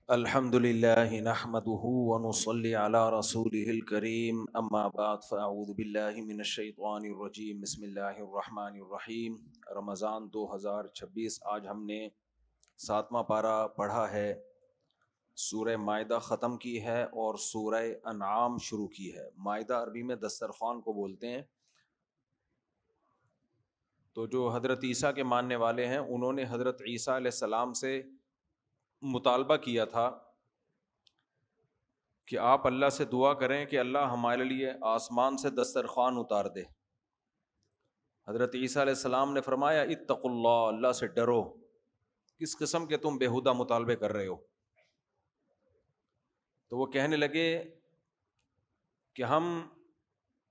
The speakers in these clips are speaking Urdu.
الحمد للہ نحمده ونصلي على رسوله الكريم اما بعد فاعوذ باللہ من الشیطان الرجیم بسم اللہ الرحمن الرحیم۔ رمضان 2026، آج ہم نے 7واں پارہ پڑھا ہے، سورہ مائدہ ختم کی ہے اور سورہ انعام شروع کی ہے۔ مائدہ عربی میں دسترخوان کو بولتے ہیں۔ تو جو حضرت عیسیٰ کے ماننے والے ہیں انہوں نے حضرت عیسیٰ علیہ السلام سے مطالبہ کیا تھا کہ آپ اللہ سے دعا کریں کہ اللہ ہمارے لیے آسمان سے دسترخوان اتار دے۔ حضرت عیسیٰ علیہ السلام نے فرمایا اتقوا اللہ، اللہ سے ڈرو، کس قسم کے تم بیہودہ مطالبے کر رہے ہو؟ تو وہ کہنے لگے کہ ہم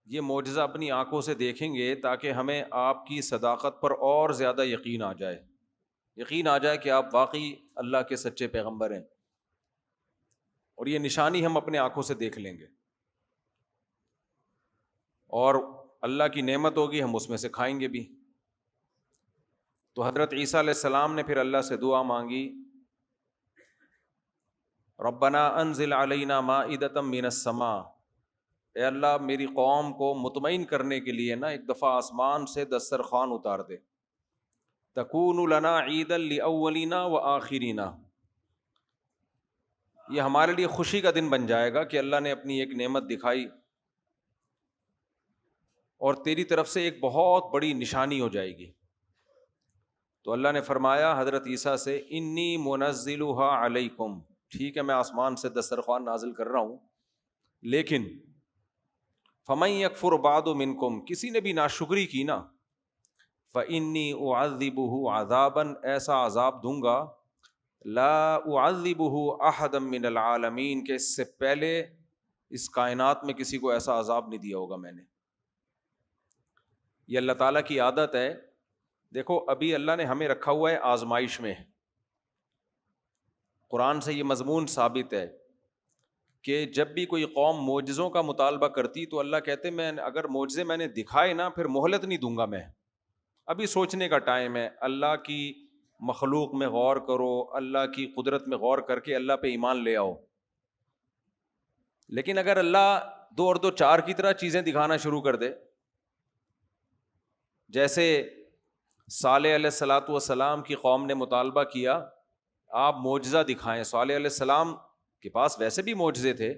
یہ معجزہ اپنی آنکھوں سے دیکھیں گے تاکہ ہمیں آپ کی صداقت پر اور زیادہ یقین آ جائے کہ آپ واقعی اللہ کے سچے پیغمبر ہیں، اور یہ نشانی ہم اپنے آنکھوں سے دیکھ لیں گے، اور اللہ کی نعمت ہوگی ہم اس میں سے کھائیں گے بھی۔ تو حضرت عیسیٰ علیہ السلام نے پھر اللہ سے دعا مانگی، ربنا انزل علینا مائدۃ من السماء، اے اللہ میری قوم کو مطمئن کرنے کے لیے نا ایک دفعہ آسمان سے دسترخوان اتار دے، تکون لنا عیدا لاولینا وآخرینا، یہ ہمارے لیے خوشی کا دن بن جائے گا کہ اللہ نے اپنی ایک نعمت دکھائی اور تیری طرف سے ایک بہت بڑی نشانی ہو جائے گی۔ تو اللہ نے فرمایا حضرت عیسیٰ سے انی منزلها علیکم، ٹھیک ہے میں آسمان سے دسترخوان نازل کر رہا ہوں، لیکن فمن یکفر بعد منکم، کسی نے بھی ناشکری کی نا، فانی اعذبہ عذابا، ایسا عذاب دوں گا، لا اعذبہ احدا من العالمین، کہ اس سے پہلے اس کائنات میں کسی کو ایسا عذاب نہیں دیا ہوگا میں نے۔ یہ اللہ تعالیٰ کی عادت ہے۔ دیکھو ابھی اللہ نے ہمیں رکھا ہوا ہے آزمائش میں، قرآن سے یہ مضمون ثابت ہے کہ جب بھی کوئی قوم معجزوں کا مطالبہ کرتی تو اللہ کہتے میں اگر معجزے میں نے دکھائے نا پھر مہلت نہیں دوں گا میں، ابھی سوچنے کا ٹائم ہے، اللہ کی مخلوق میں غور کرو، اللہ کی قدرت میں غور کر کے اللہ پہ ایمان لے آؤ۔ لیکن اگر اللہ دو اور دو چار کی طرح چیزیں دکھانا شروع کر دے، جیسے صالح علیہ الصلاۃ والسلام کی قوم نے مطالبہ کیا آپ معجزہ دکھائیں، صالح علیہ السلام کے پاس ویسے بھی معجزے تھے،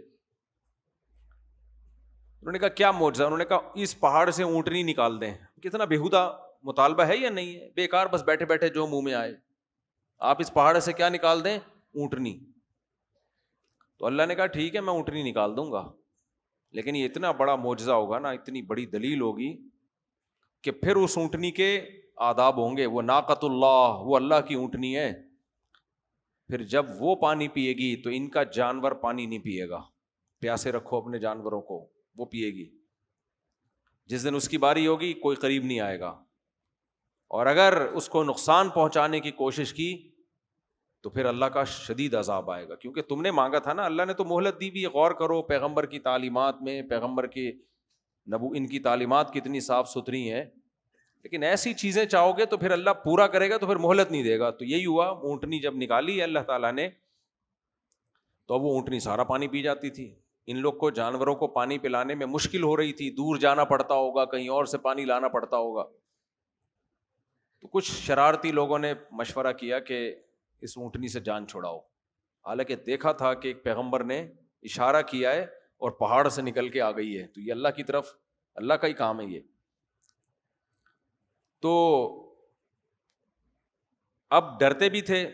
انہوں نے کہا کیا معجزہ؟ انہوں نے کہا اس پہاڑ سے اونٹنی نکال دیں۔ کتنا بیہودہ مطالبہ ہے یا نہیں ہے؟ بیکار، بس بیٹھے بیٹھے جو منہ میں آئے، آپ اس پہاڑ سے کیا نکال دیں؟ اونٹنی۔ تو اللہ نے کہا ٹھیک ہے میں اونٹنی نکال دوں گا، لیکن یہ اتنا بڑا معجزہ ہوگا نا، اتنی بڑی دلیل ہوگی کہ پھر اس اونٹنی کے آداب ہوں گے، وہ ناقۃ اللہ، وہ اللہ کی اونٹنی ہے، پھر جب وہ پانی پیے گی تو ان کا جانور پانی نہیں پیے گا، پیاسے رکھو اپنے جانوروں کو، وہ پیے گی، جس دن اس کی باری ہوگی کوئی قریب نہیں آئے گا، اور اگر اس کو نقصان پہنچانے کی کوشش کی تو پھر اللہ کا شدید عذاب آئے گا، کیونکہ تم نے مانگا تھا نا، اللہ نے تو مہلت دی بھی، غور کرو پیغمبر کی تعلیمات میں، پیغمبر کی ان کی تعلیمات کتنی صاف ستھری ہیں، لیکن ایسی چیزیں چاہو گے تو پھر اللہ پورا کرے گا تو پھر مہلت نہیں دے گا۔ تو یہی ہوا، اونٹنی جب نکالی ہے اللہ تعالیٰ نے تو اب وہ اونٹنی سارا پانی پی جاتی تھی، ان لوگ کو جانوروں کو پانی پلانے میں مشکل ہو رہی تھی، دور جانا پڑتا ہوگا، کہیں اور سے پانی لانا پڑتا ہوگا، تو کچھ شرارتی لوگوں نے مشورہ کیا کہ اس اونٹنی سے جان چھڑاؤ، حالانکہ دیکھا تھا کہ ایک پیغمبر نے اشارہ کیا ہے اور پہاڑ سے نکل کے آ گئی ہے، تو یہ اللہ کی طرف، اللہ کا ہی کام ہے یہ۔ تو اب ڈرتے بھی تھے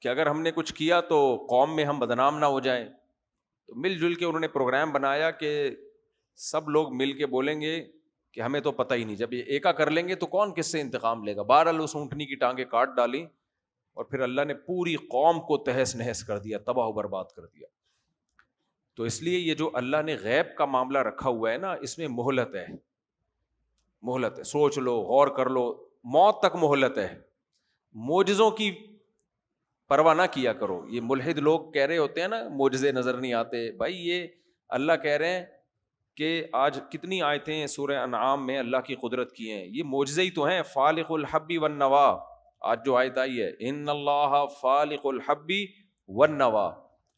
کہ اگر ہم نے کچھ کیا تو قوم میں ہم بدنام نہ ہو جائیں، تو مل جل کے انہوں نے پروگرام بنایا کہ سب لوگ مل کے بولیں گے کہ ہمیں تو پتہ ہی نہیں، جب یہ ایکا کر لیں گے تو کون کس سے انتقام لے گا۔ بہرحال اس اونٹنی کی ٹانگیں کاٹ ڈالی اور پھر اللہ نے پوری قوم کو تہس نہس کر دیا، تباہ و برباد کر دیا۔ تو اس لیے یہ جو اللہ نے غیب کا معاملہ رکھا ہوا ہے نا، اس میں مہلت ہے، مہلت ہے، سوچ لو، غور کر لو، موت تک مہلت ہے۔ معجزوں کی پرواہ نہ کیا کرو۔ یہ ملحد لوگ کہہ رہے ہوتے ہیں نا معجزے نظر نہیں آتے، بھائی یہ اللہ کہہ رہے ہیں کہ آج کتنی آیتیں ہیں سورہ انعام میں اللہ کی قدرت کی ہیں، یہ معجزے ہی تو ہیں، فالق الحب والنوا، آج جو آیت آئی ہے ان اللہ فالق الحب والنوا،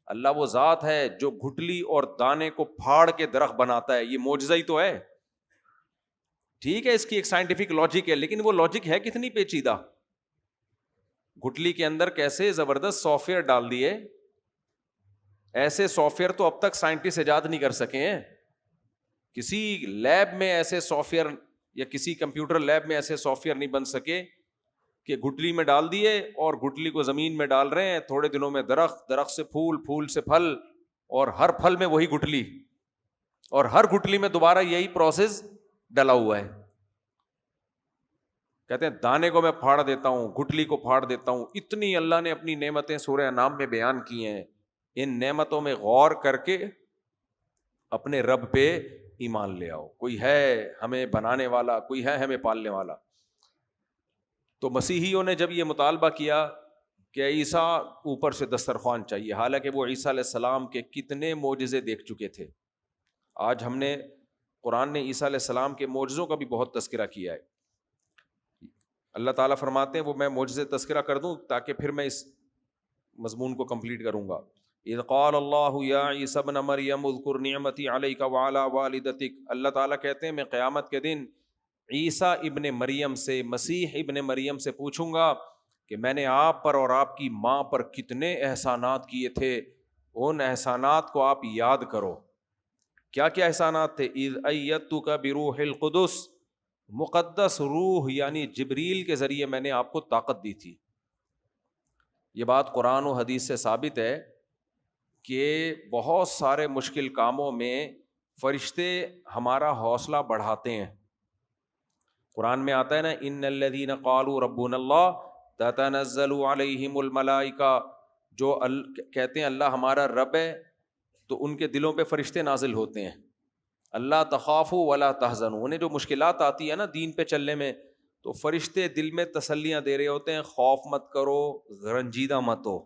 اللہ وہ ذات ہے جو گھٹلی اور دانے کو پھاڑ کے درخت بناتا ہے. یہ معجزہ ہی تو ہے. ٹھیک ہے اس کی ایک سائنٹیفک لاجک ہے, لیکن وہ لاجک ہے کتنی پیچیدہ. گٹلی کے اندر کیسے زبردست سافٹ ویئر ڈال دیے, ایسے سافٹ ویئر تو اب تک سائنٹسٹ ایجاد نہیں کر سکے ہیں. کسی لیب میں ایسے سافٹ ویئر یا کسی کمپیوٹر لیب میں ایسے سافٹ ویئر نہیں بن سکے کہ گٹلی میں ڈال دیے اور گٹلی کو زمین میں ڈال رہے ہیں, تھوڑے دنوں میں درخت, درخت سے پھول, پھول سے پھل, اور ہر پھل میں وہی گٹلی, اور ہر گٹلی میں دوبارہ یہی پروسیس ڈلا ہوا ہے. کہتے ہیں دانے کو میں پھاڑ دیتا ہوں, گٹلی کو پھاڑ دیتا ہوں. اتنی اللہ نے اپنی نعمتیں سورہ انعام میں بیان کی ہیں. ان نعمتوں میں غور کر کے اپنے رب پہ ایمان لے آؤ. کوئی ہے ہمیں بنانے والا, کوئی ہے ہمیں پالنے والا. تو مسیحیوں نے جب یہ مطالبہ کیا کہ عیسیٰ اوپر سے دسترخوان چاہیے, حالانکہ وہ عیسیٰ علیہ السلام کے کتنے معجزے دیکھ چکے تھے. آج ہم نے قرآن نے عیسیٰ علیہ السلام کے معجزوں کا بھی بہت تذکرہ کیا ہے. اللہ تعالیٰ فرماتے ہیں وہ میں معجزے تذکرہ کر دوں تاکہ پھر میں اس مضمون کو کمپلیٹ کروں گا. اذ قال اللہ یا عیسی ابن مریم اذکر نعمتی علیک وعلی والدتک. اللہ تعالیٰ کہتے ہیں میں قیامت کے دن عیسیٰ ابن مریم سے, مسیح ابن مریم سے پوچھوں گا کہ میں نے آپ پر اور آپ کی ماں پر کتنے احسانات کیے تھے, ان احسانات کو آپ یاد کرو. کیا کیا احسانات تھے؟ اذ ایدتک بروح القدس, مقدس روح یعنی جبریل کے ذریعے میں نے آپ کو طاقت دی تھی. یہ بات قرآن و حدیث سے ثابت ہے کہ بہت سارے مشکل کاموں میں فرشتے ہمارا حوصلہ بڑھاتے ہیں. قرآن میں آتا ہے نا ان الذین قالوا ربنا اللہ تتنزل علیہم الملائکہ, جو کہتے ہیں اللہ ہمارا رب ہے تو ان کے دلوں پہ فرشتے نازل ہوتے ہیں. اللہ تخافوا ولا تحزنوا, انہیں جو مشکلات آتی ہے نا دین پہ چلنے میں, تو فرشتے دل میں تسلیاں دے رہے ہوتے ہیں, خوف مت کرو, رنجیدہ مت ہو.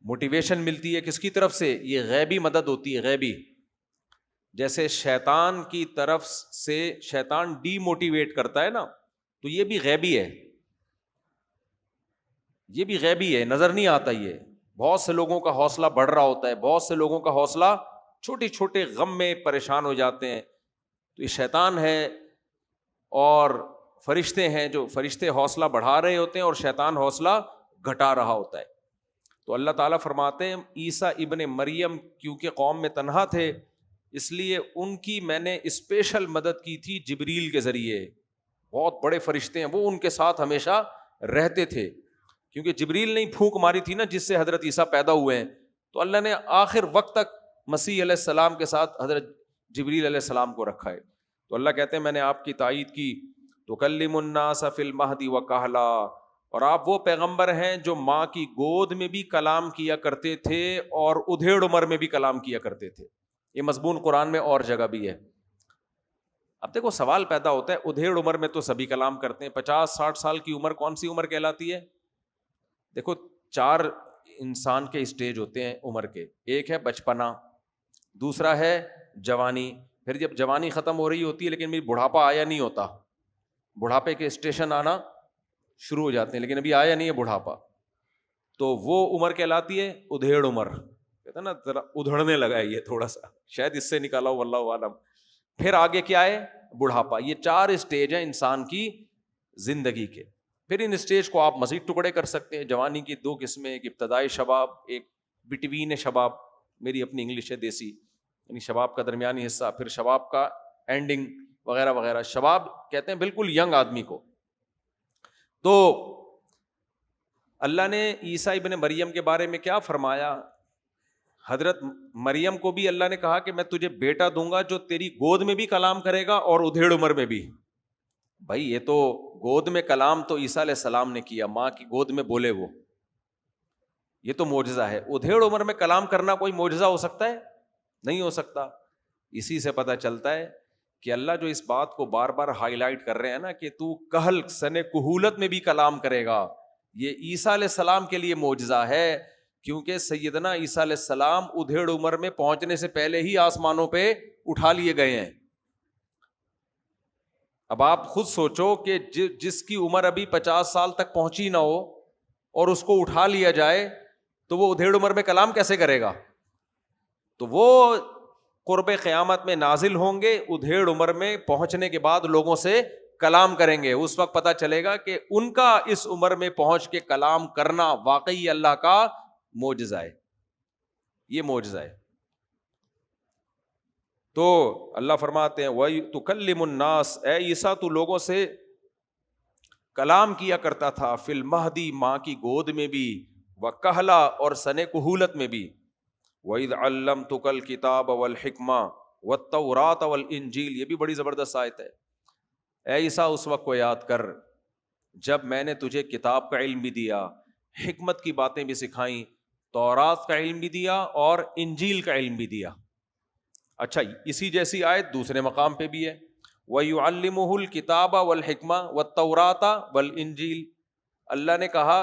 موٹیویشن ملتی ہے کس کی طرف سے؟ یہ غیبی مدد ہوتی ہے, غیبی. جیسے شیطان کی طرف سے شیطان ڈی موٹیویٹ کرتا ہے نا, تو یہ بھی غیبی ہے, یہ بھی غیبی ہے, نظر نہیں آتا. یہ بہت سے لوگوں کا حوصلہ بڑھ رہا ہوتا ہے, بہت سے لوگوں کا حوصلہ چھوٹے چھوٹے غم میں پریشان ہو جاتے ہیں. تو یہ شیطان ہے اور فرشتے ہیں, جو فرشتے حوصلہ بڑھا رہے ہوتے ہیں اور شیطان حوصلہ گھٹا رہا ہوتا ہے. تو اللہ تعالیٰ فرماتے ہیں عیسیٰ ابن مریم کیونکہ قوم میں تنہا تھے, اس لیے ان کی میں نے اسپیشل مدد کی تھی جبریل کے ذریعے. بہت بڑے فرشتے ہیں, وہ ان کے ساتھ ہمیشہ رہتے تھے, کیونکہ جبریل نے پھونک ماری تھی نا جس سے حضرت عیسیٰ پیدا ہوئے ہیں. تو اللہ نے آخر وقت تک مسیح علیہ السلام کے ساتھ حضرت جبریل علیہ السلام کو رکھا ہے. تو اللہ کہتے ہیں میں نے آپ کی تائید کی. تکلم الناس فی المہد وکہلا, اور آپ وہ پیغمبر ہیں جو ماں کی گود میں بھی کلام کیا کرتے تھے اور ادھیڑ عمر میں بھی کلام کیا کرتے تھے. یہ مضمون قرآن میں اور جگہ بھی ہے. اب دیکھو سوال پیدا ہوتا ہے, ادھیڑ عمر میں تو سبھی کلام کرتے ہیں, 50-60 سال کی عمر کون سی عمر کہلاتی ہے؟ دیکھو 4 انسان کے اسٹیج ہوتے ہیں عمر کے. ایک ہے بچپنا, دوسرا ہے جوانی, پھر جب جوانی ختم ہو رہی ہوتی ہے لیکن میری بڑھاپا آیا نہیں ہوتا, بڑھاپے کے اسٹیشن آنا شروع ہو جاتے ہیں لیکن ابھی آیا نہیں ہے بڑھاپا, تو وہ عمر کہلاتی ہے ادھیڑ عمر. کہتا نا ذرا ادھڑنے لگا ہے یہ تھوڑا سا, شاید اس سے نکالا ہو واللہ عالم. پھر آگے کیا ہے؟ بڑھاپا. یہ 4 اسٹیج ہیں انسان کی زندگی کے. پھر ان اسٹیج کو آپ مزید ٹکڑے کر سکتے ہیں. جوانی کی 2 قسمیں, ایک ابتدائی شباب, ایک بٹوین شباب, میری اپنی انگلش ہے دیسی, یعنی شباب کا درمیانی حصہ, پھر شباب کا اینڈنگ وغیرہ وغیرہ. شباب کہتے ہیں بالکل ینگ آدمی کو. تو اللہ نے عیسیٰ ابن مریم کے بارے میں کیا فرمایا؟ حضرت مریم کو بھی اللہ نے کہا کہ میں تجھے بیٹا دوں گا جو تیری گود میں بھی کلام کرے گا اور ادھیڑ عمر میں بھی. بھائی یہ تو گود میں کلام تو عیسیٰ علیہ السلام نے کیا, ماں کی گود میں بولے وہ, یہ تو معجزہ ہے. ادھیڑ عمر میں کلام کرنا کوئی معجزہ ہو سکتا ہے؟ نہیں ہو سکتا. اسی سے پتہ چلتا ہے کہ اللہ جو اس بات کو بار بار ہائی لائٹ کر رہے ہیں نا کہ تو کہل سن کہولت میں بھی کلام کرے گا, یہ عیسیٰ علیہ السلام کے لیے معجزہ ہے, کیونکہ سیدنا عیسیٰ علیہ السلام ادھیڑ عمر میں پہنچنے سے پہلے ہی آسمانوں پہ اٹھا لیے گئے ہیں. اب آپ خود سوچو کہ جس کی عمر ابھی 50 سال تک پہنچی نہ ہو اور اس کو اٹھا لیا جائے تو وہ ادھیڑ عمر میں کلام کیسے کرے گا؟ تو وہ قرب قیامت میں نازل ہوں گے، ادھیڑ عمر میں پہنچنے کے بعد لوگوں سے کلام کریں گے. اس وقت پتا چلے گا کہ ان کا اس عمر میں پہنچ کے کلام کرنا واقعی اللہ کا معجزہ ہے. یہ معجزہ ہے. تو اللہ فرماتے ہیں وَتُكَلِّمُ النَّاسَ، اے عیسیٰ تو لوگوں سے کلام کیا کرتا تھا، فی المہدی ماں کی گود میں بھی، وکہلا اور سن کہولت میں بھی. وَإِذْ عَلَّمْتُكَ الْكِتَابَ وَالْحِکْمَةَ وَالتَّوْرَاةَ وَالْإِنْجِیلَ. یہ بھی بڑی زبردست آیت ہے. اے عیسیٰ اس وقت کو یاد کر جب میں نے تجھے کتاب کا علم بھی دیا، حکمت کی باتیں بھی سکھائیں، تورات کا علم بھی دیا اور انجیل کا علم بھی دیا. اچھا، اسی جیسی آیت دوسرے مقام پہ بھی ہے، وَيُعَلِّمُهُ الْكِتَابَ وَالْحِکْمَةَ وَالتَّوْرَاةَ وَالْإِنْجِیلَ. اللہ نے کہا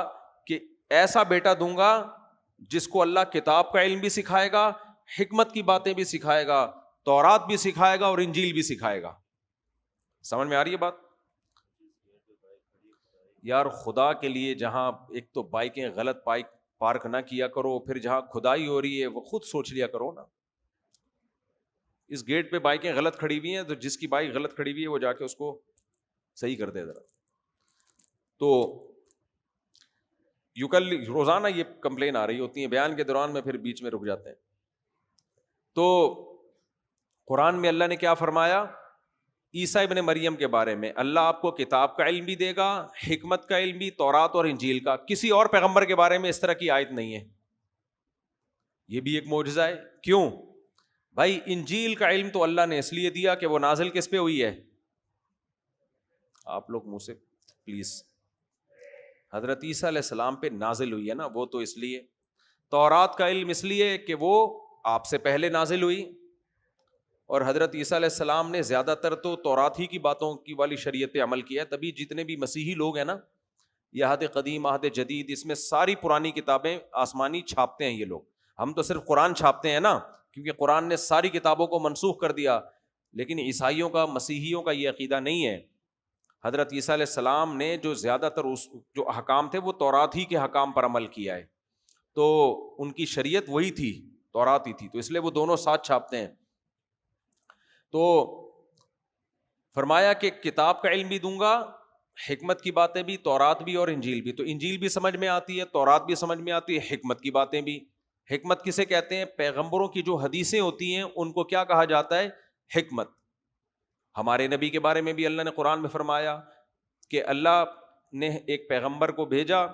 کہ ایسا بیٹا دوں گا جس کو اللہ کتاب کا علم بھی سکھائے گا، حکمت کی باتیں بھی سکھائے گا، تورات بھی سکھائے گا اور انجیل بھی سکھائے گا. سمجھ میں آ رہی ہے بات؟ یار خدا کے لیے جہاں ایک تو بائکیں غلط پارک نہ کیا کرو، پھر جہاں کھدائی ہو رہی ہے وہ خود سوچ لیا کرو نا. اس گیٹ پہ بائکیں غلط کھڑی ہوئی ہیں تو جس کی بائک غلط کھڑی ہوئی ہے وہ جا کے اس کو صحیح کر دے ذرا. تو روزانہ یہ کمپلین آ رہی ہوتی ہیں، بیان کے دوران میں پھر بیچ میں رک جاتے ہیں. تو قرآن میں اللہ نے کیا فرمایا عیسیٰ ابن مریم کے بارے میں؟ اللہ آپ کو کتاب کا علم بھی دے گا، حکمت کا علم بھی، تورات اور انجیل کا. کسی اور پیغمبر کے بارے میں اس طرح کی آیت نہیں ہے. یہ بھی ایک معجزہ ہے. کیوں بھائی؟ انجیل کا علم تو اللہ نے اس لیے دیا کہ وہ نازل کس پہ ہوئی ہے؟ آپ لوگ منہ سے پلیز، حضرت عیسیٰ علیہ السلام پہ نازل ہوئی ہے نا، وہ تو اس لیے. تورات کا علم اس لیے کہ وہ آپ سے پہلے نازل ہوئی، اور حضرت عیسیٰ علیہ السلام نے زیادہ تر تو تورات ہی کی باتوں کی والی شریعت پہ عمل کیا ہے. تبھی جتنے بھی مسیحی لوگ ہیں نا، یہ عہد قدیم عہد جدید، اس میں ساری پرانی کتابیں آسمانی چھاپتے ہیں یہ لوگ. ہم تو صرف قرآن چھاپتے ہیں نا، کیونکہ قرآن نے ساری کتابوں کو منسوخ کر دیا. لیکن عیسائیوں کا، مسیحیوں کا یہ عقیدہ نہیں ہے. حضرت عیسیٰ علیہ السلام نے جو زیادہ تر جو احکام تھے وہ تورات ہی کے احکام پر عمل کیا ہے. تو ان کی شریعت وہی تھی، تورات ہی تھی، تو اس لیے وہ دونوں ساتھ چھاپتے ہیں. تو فرمایا کہ کتاب کا علم بھی دوں گا، حکمت کی باتیں بھی، تورات بھی اور انجیل بھی. تو انجیل بھی سمجھ میں آتی ہے، تورات بھی سمجھ میں آتی ہے، حکمت کی باتیں بھی. حکمت کسے کہتے ہیں؟ پیغمبروں کی جو حدیثیں ہوتی ہیں ان کو کیا کہا جاتا ہے؟ حکمت. ہمارے نبی کے بارے میں بھی اللہ نے قرآن میں فرمایا کہ اللہ نے ایک پیغمبر کو بھیجا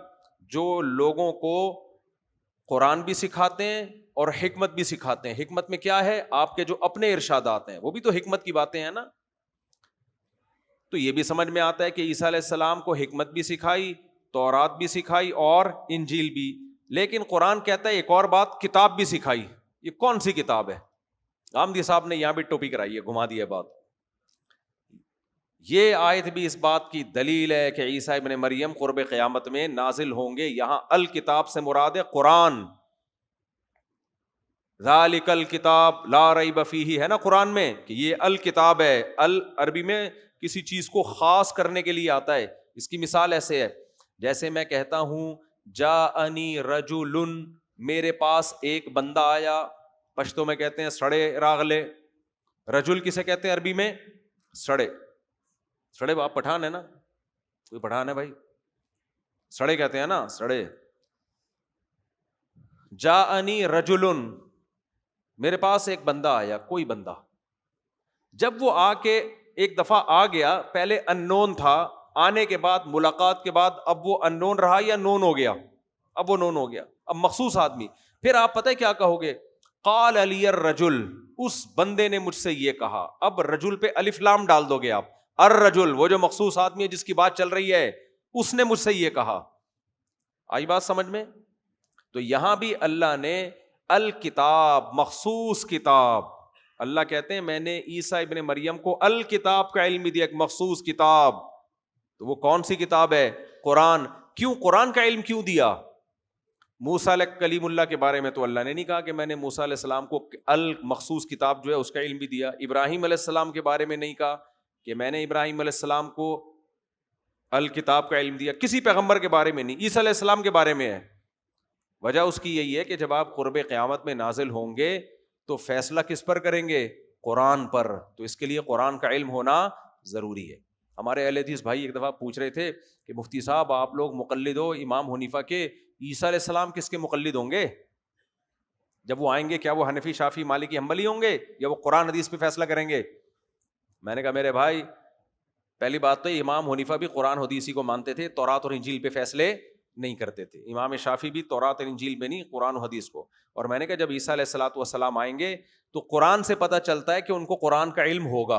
جو لوگوں کو قرآن بھی سکھاتے ہیں اور حکمت بھی سکھاتے ہیں. حکمت میں کیا ہے؟ آپ کے جو اپنے ارشادات ہیں وہ بھی تو حکمت کی باتیں ہیں نا. تو یہ بھی سمجھ میں آتا ہے کہ عیسیٰ علیہ السلام کو حکمت بھی سکھائی، تورات بھی سکھائی اور انجیل بھی. لیکن قرآن کہتا ہے ایک اور بات، کتاب بھی سکھائی. یہ کون سی کتاب ہے؟ غامدی صاحب نے یہاں بھی ٹوپی کرائی ہے، گھما دی ہے بات. یہ آیت بھی اس بات کی دلیل ہے کہ عیسیٰ ابن مریم قرب قیامت میں نازل ہوں گے. یہاں الکتاب سے مراد ہے قرآن. ذالک الکتاب لا ریب فیہ ہے نا قرآن میں، کہ یہ الکتاب ہے. ال عربی میں کسی چیز کو خاص کرنے کے لیے آتا ہے. اس کی مثال ایسے ہے جیسے میں کہتا ہوں جاءنی رجل، میرے پاس ایک بندہ آیا. پشتو میں کہتے ہیں سڑے راغلے. رجل کسے کہتے ہیں عربی میں؟ سڑے. سڑے آپ پٹھان ہے نا؟ کوئی پٹھان ہے بھائی؟ سڑے کہتے ہیں نا، سڑے. جاءنی رجل، میرے پاس ایک بندہ آیا، کوئی بندہ. جب وہ آ کے ایک دفعہ آ گیا، پہلے ان نون تھا، آنے کے بعد ملاقات کے بعد اب وہ ان نون رہا یا نون ہو گیا؟ اب وہ نون ہو گیا، اب مخصوص آدمی. پھر آپ پتہ ہے کیا کہو گے؟ قال علی الرجل، اس بندے نے مجھ سے یہ کہا. اب رجل پہ الف لام ڈال دو گے آپ. الرجل وہ جو مخصوص آدمی ہے جس کی بات چل رہی ہے، اس نے مجھ سے یہ کہا. آئی بات سمجھ میں؟ تو یہاں بھی اللہ نے الکتاب، مخصوص کتاب. اللہ کہتے ہیں میں نے عیسیٰ ابن مریم کو الکتاب کا علم دیا، ایک مخصوص کتاب. تو وہ کون سی کتاب ہے؟ قرآن. کیوں قرآن کا علم کیوں دیا؟ موسیٰ علیہ کلیم اللہ کے بارے میں تو اللہ نے نہیں کہا کہ میں نے موسیٰ علیہ السلام کو المخصوص کتاب جو ہے اس کا علم بھی دیا. ابراہیم علیہ السلام کے بارے میں نہیں کہا کہ میں نے ابراہیم علیہ السلام کو الکتاب کا علم دیا. کسی پیغمبر کے بارے میں نہیں. عیسیٰ علیہ السلام کے بارے میں ہے وجہ اس کی یہی ہے کہ جب آپ قرب قیامت میں نازل ہوں گے تو فیصلہ کس پر کریں گے؟ قرآن پر. تو اس کے لیے قرآن کا علم ہونا ضروری ہے. ہمارے اہل حدیث بھائی ایک دفعہ پوچھ رہے تھے کہ مفتی صاحب آپ لوگ مقلد ہو امام حنیفہ کے، عیسیٰ علیہ السلام کس کے مقلد ہوں گے؟ جب وہ آئیں گے کیا وہ حنفی شافعی مالکی حنبلی ہوں گے یا وہ قرآن حدیث پہ فیصلہ کریں گے؟ میں نے کہا میرے بھائی پہلی بات تو امام حنیفہ بھی قرآن حدیثی کو مانتے تھے، تورات اور انجیل پہ فیصلے نہیں کرتے تھے. امام شافعی بھی تورات اور انجیل میں نہیں، قرآن و حدیث کو. اور میں نے کہا جب عیسیٰ علیہ الصلوۃ والسلام آئیں گے تو قرآن سے پتہ چلتا ہے کہ ان کو قرآن کا علم ہوگا،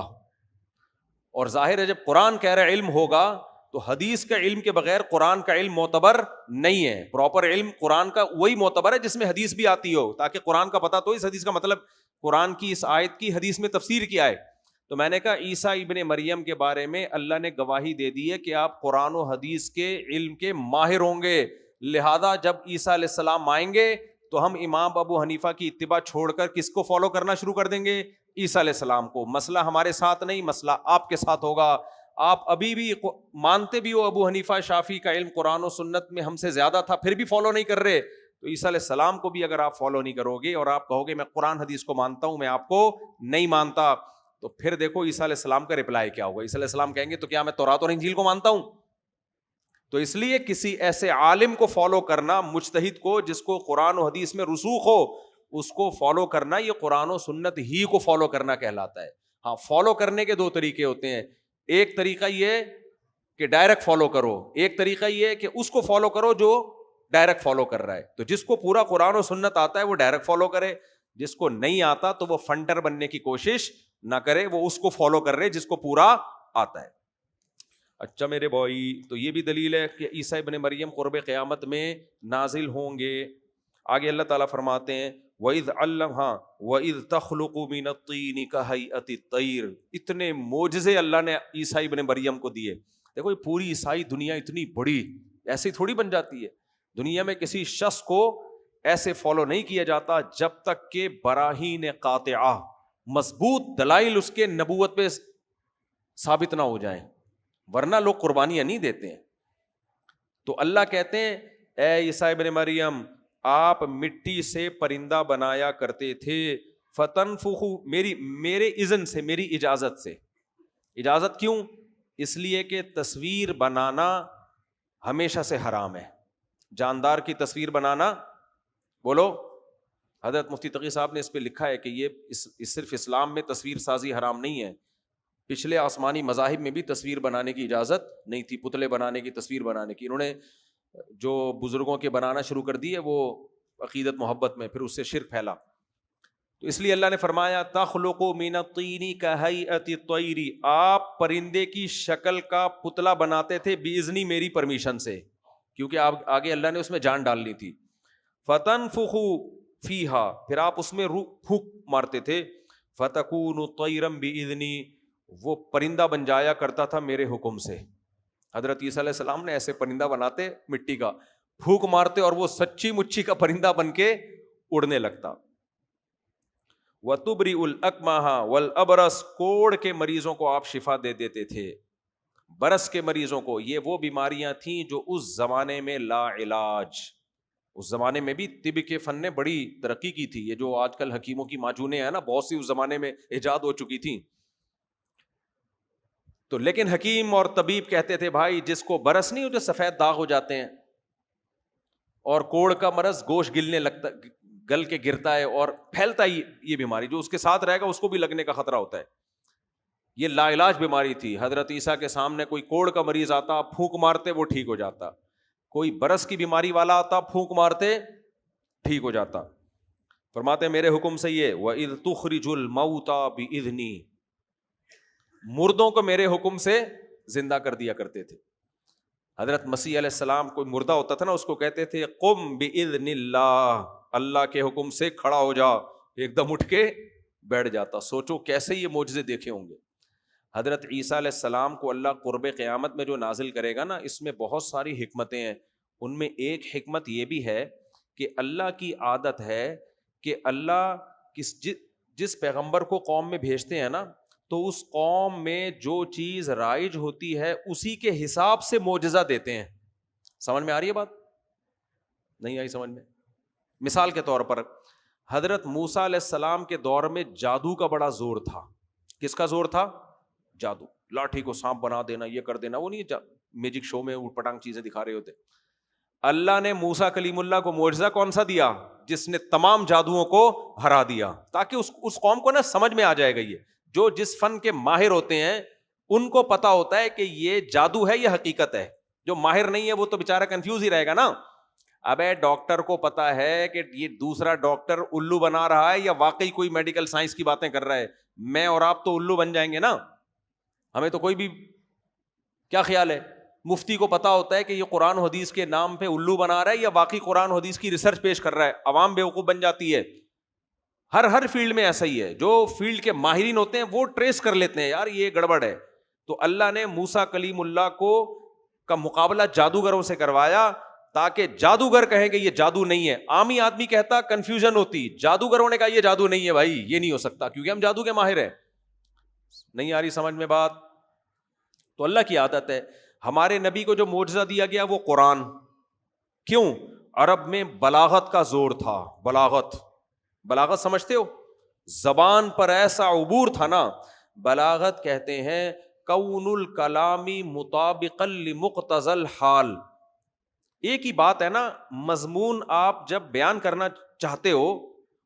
اور ظاہر ہے جب قرآن کہہ رہا علم ہوگا تو حدیث کا علم کے بغیر قرآن کا علم معتبر نہیں ہے. پراپر علم قرآن کا وہی معتبر ہے جس میں حدیث بھی آتی ہو، تاکہ قرآن کا پتہ تو اس حدیث کا مطلب قرآن کی اس آیت کی حدیث میں تفسیر کیا ہے. تو میں نے کہا عیسیٰ ابن مریم کے بارے میں اللہ نے گواہی دے دی ہے کہ آپ قرآن و حدیث کے علم کے ماہر ہوں گے، لہذا جب عیسیٰ علیہ السلام آئیں گے تو ہم امام ابو حنیفہ کی اتباع چھوڑ کر کس کو فالو کرنا شروع کر دیں گے؟ عیسیٰ علیہ السلام کو. مسئلہ ہمارے ساتھ نہیں، مسئلہ آپ کے ساتھ ہوگا. آپ ابھی بھی مانتے بھی ہو ابو حنیفہ شافعی کا علم قرآن و سنت میں ہم سے زیادہ تھا، پھر بھی فالو نہیں کر رہے. تو عیسیٰ علیہ السلام کو بھی اگر آپ فالو نہیں کرو گے اور آپ کہو گے میں قرآن حدیث کو مانتا ہوں، میں آپ کو نہیں مانتا، تو پھر دیکھو عیسیٰ علیہ السلام کا رپلائی کیا ہوگا. عیسیٰ علیہ السلام کہیں گے تو کیا میں تورات اور انجیل کو مانتا ہوں؟ تو اس لیے کسی ایسے عالم کو فالو کرنا، مجتہد کو جس کو قرآن و حدیث میں رسوخ ہو، اس کو فالو کرنا یہ قرآن و سنت ہی کو فالو کرنا کہلاتا ہے. ہاں فالو کرنے کے دو طریقے ہوتے ہیں، ایک طریقہ یہ کہ ڈائریکٹ فالو کرو، ایک طریقہ یہ کہ اس کو فالو کرو جو ڈائریکٹ فالو کر رہا ہے. تو جس کو پورا قرآن و سنت آتا ہے وہ ڈائریکٹ فالو کرے، جس کو نہیں آتا تو وہ فنڈر بننے کی کوشش نہ کرے، وہ اس کو فالو کر رہے جس کو پورا آتا ہے. اچھا میرے بھائی، تو یہ بھی دلیل ہے کہ عیسیٰ ابن مریم قرب قیامت میں نازل ہوں گے. آگے اللہ تعالیٰ فرماتے ہیں وَإِذْ عَلَّمْهَا وَإِذْ تَخْلُقُ مِنَ الطِّينِ كَهَيْئَةِ الطَّيْرِ. اتنے معجزے اللہ نے عیسیٰ ابن مریم کو دیے. دیکھو یہ پوری عیسائی دنیا اتنی بڑی ایسی تھوڑی بن جاتی ہے. دنیا میں کسی شخص کو ایسے فالو نہیں کیا جاتا جب تک کہ براہین قاطعہ، مضبوط دلائل اس کے نبوت پہ ثابت نہ ہو جائیں، ورنہ لوگ قربانیاں نہیں دیتے ہیں. تو اللہ کہتے ہیں اے عیسیٰ ابن مریم آپ مٹی سے پرندہ بنایا کرتے تھے، فتنفخو، میرے اذن سے، میری اجازت سے. اجازت کیوں؟ اس لیے کہ تصویر بنانا ہمیشہ سے حرام ہے. جاندار کی تصویر بنانا، بولو. حضرت مفتی تقی صاحب نے اس پہ لکھا ہے کہ یہ صرف اسلام میں تصویر سازی حرام نہیں ہے، پچھلے آسمانی مذاہب میں بھی تصویر بنانے کی اجازت نہیں تھی، پتلے بنانے کی، تصویر بنانے کی. انہوں نے جو بزرگوں کے بنانا شروع کر دی ہے وہ عقیدت محبت میں، پھر اس سے شرک پھیلا. تو اس لیے اللہ نے فرمایا تخلق من الطین کہیئۃ الطیر، آپ پرندے کی شکل کا پتلا بناتے تھے باذنی، میری پرمیشن سے، کیونکہ آگے اللہ نے اس میں جان ڈالنی تھی. فتنفخ فیہا، پھر آپ اس میں پھونک مارتے تھے. فتکون طیرا باذنی، وہ پرندہ بن جایا کرتا تھا میرے حکم سے. حضرت عیسیٰ علیہ السلام نے ایسے پرندہ بناتے مٹی کا، پھونک مارتے اور وہ سچی مچھی کا پرندہ بن کے اڑنے لگتا. وَتُبْرِئُ الْأَكْمَحَ وَالْأَبْرَصَ، کوڑ کے مریضوں کو آپ شفا دے دیتے تھے، برس کے مریضوں کو. یہ وہ بیماریاں تھیں جو اس زمانے میں لا علاج، اس زمانے میں بھی طب کے فن نے بڑی ترقی کی تھی. یہ جو آج کل حکیموں کی معجونیں ہیں نا، بہت سی اس زمانے میں ایجاد ہو چکی تھیں. تو لیکن حکیم اور طبیب کہتے تھے بھائی جس کو برس نہیں ہو، جو سفید داغ ہو جاتے ہیں، اور کوڑ کا مرض گوشت گلنے لگتا، گل کے گرتا ہے اور پھیلتا ہی، یہ بیماری جو اس کے ساتھ رہے گا اس کو بھی لگنے کا خطرہ ہوتا ہے. یہ لا علاج بیماری تھی. حضرت عیسیٰ کے سامنے کوئی کوڑ کا مریض آتا، پھونک مارتے وہ ٹھیک ہو جاتا. کوئی برس کی بیماری والا آتا، پھونک مارتے ٹھیک ہو جاتا. فرماتے میرے حکم سے یہ وَإِذْ تُخْرِجُ الْمَوْتَى بِإِذْنِي، مردوں کو میرے حکم سے زندہ کر دیا کرتے تھے. حضرت مسیح علیہ السلام کوئی مردہ ہوتا تھا نا، اس کو کہتے تھے قم بِإِذْنِ اللَّهِ، اللہ کے حکم سے کھڑا ہو جا، ایک دم اٹھ کے بیٹھ جاتا. سوچو کیسے یہ معجزے دیکھے ہوں گے. حضرت عیسیٰ علیہ السلام کو اللہ قرب قیامت میں جو نازل کرے گا نا، اس میں بہت ساری حکمتیں ہیں. ان میں ایک حکمت یہ بھی ہے کہ اللہ کی عادت ہے کہ اللہ جس پیغمبر کو قوم میں بھیجتے ہیں نا، تو اس قوم میں جو چیز رائج ہوتی ہے اسی کے حساب سے معجزہ دیتے ہیں. سمجھ میں آ رہی ہے بات؟ نہیں آئی سمجھ میں؟ مثال کے طور پر حضرت موسیٰ علیہ السلام کے دور میں جادو کا بڑا زور تھا. کس کا زور تھا؟ جادو. لاٹھی کو سانپ بنا دینا, یہ کر دینا, وہ نہیں میجک شو میں اوٹ پٹانگ چیزیں دکھا رہے ہوتے. اللہ نے موسیٰ کلیم اللہ کو معجزہ کون سا دیا؟ جس نے تمام جادوؤں کو ہرا دیا, تاکہ اس قوم کو نا سمجھ میں آ جائے گا. یہ جو جس فن کے ماہر ہوتے ہیں ان کو پتا ہوتا ہے کہ یہ جادو ہے, یہ حقیقت ہے. جو ماہر نہیں ہے وہ تو بےچارہ کنفیوز ہی رہے گا نا. ابے ڈاکٹر کو پتا ہے کہ یہ دوسرا ڈاکٹر الو بنا رہا ہے یا واقعی کوئی میڈیکل سائنس کی باتیں کر رہا ہے. میں اور آپ تو الو بن جائیں گے نا, ہمیں تو کوئی بھی, کیا خیال ہے؟ مفتی کو پتا ہوتا ہے کہ یہ قرآن حدیث کے نام پہ الو بنا رہا ہے یا واقعی قرآن حدیث کی ریسرچ پیش کر رہا ہے. عوام بیوقوف بن جاتی ہے. ہر فیلڈ میں ایسا ہی ہے. جو فیلڈ کے ماہرین ہوتے ہیں وہ ٹریس کر لیتے ہیں, یار یہ گڑبڑ ہے. تو اللہ نے موسیٰ کلیم اللہ کو کا مقابلہ جادوگروں سے کروایا تاکہ جادوگر کہیں کہ یہ جادو نہیں ہے. عامی آدمی کہتا, کنفیوژن ہوتی. جادوگروں نے کہا یہ جادو نہیں ہے بھائی, یہ نہیں ہو سکتا, کیونکہ ہم جادو کے ماہر ہیں. نہیں آ رہی سمجھ میں بات؟ تو اللہ کی عادت ہے. ہمارے نبی کو جو معجزہ دیا گیا وہ قرآن. کیوں؟ عرب میں بلاغت کا زور تھا. بلاغت سمجھتے ہو؟ زبان پر ایسا عبور تھا نا. بلاغت کہتے ہیں کون الکلامی مطابقا لمقتضى الحال. ایک ہی بات ہے نا, مضمون آپ جب بیان کرنا چاہتے ہو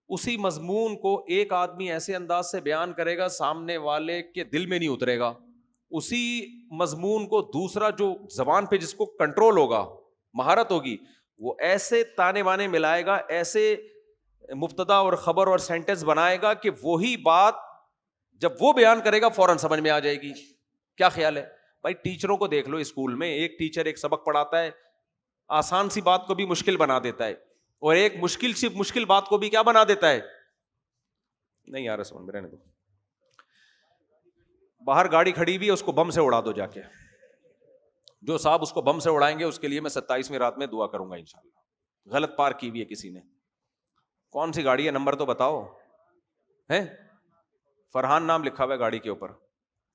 اسی مضمون کو ایک آدمی ایسے انداز سے بیان کرے گا سامنے والے کے دل میں نہیں اترے گا. اسی مضمون کو دوسرا جو زبان پہ جس کو کنٹرول ہوگا, مہارت ہوگی, وہ ایسے تانے بانے ملائے گا, ایسے مبتدا اور خبر اور سینٹنس بنائے گا کہ وہی بات جب وہ بیان کرے گا فوراً سمجھ میں آ جائے گی. کیا خیال ہے بھائی؟ ٹیچروں کو دیکھ لو اسکول میں, ایک ٹیچر ایک سبق پڑھاتا ہے, آسان سی بات کو بھی مشکل بنا دیتا ہے, اور ایک مشکل بات کو بھی کیا بنا دیتا ہے. نہیں یار سمجھ میں رہنے دو. باہر گاڑی کھڑی ہوئی ہے, اس کو بم سے اڑا دو جا کے. جو صاحب اس کو بم سے اڑائیں گے اس کے لیے میں 27ویں رات میں دعا کروں گا انشاءاللہ. غلط پارک کی ہوئی ہے کسی نے. کون سی گاڑی ہے, نمبر تو بتاؤ. ہے فرحان نام لکھا ہوا ہے گاڑی کے اوپر.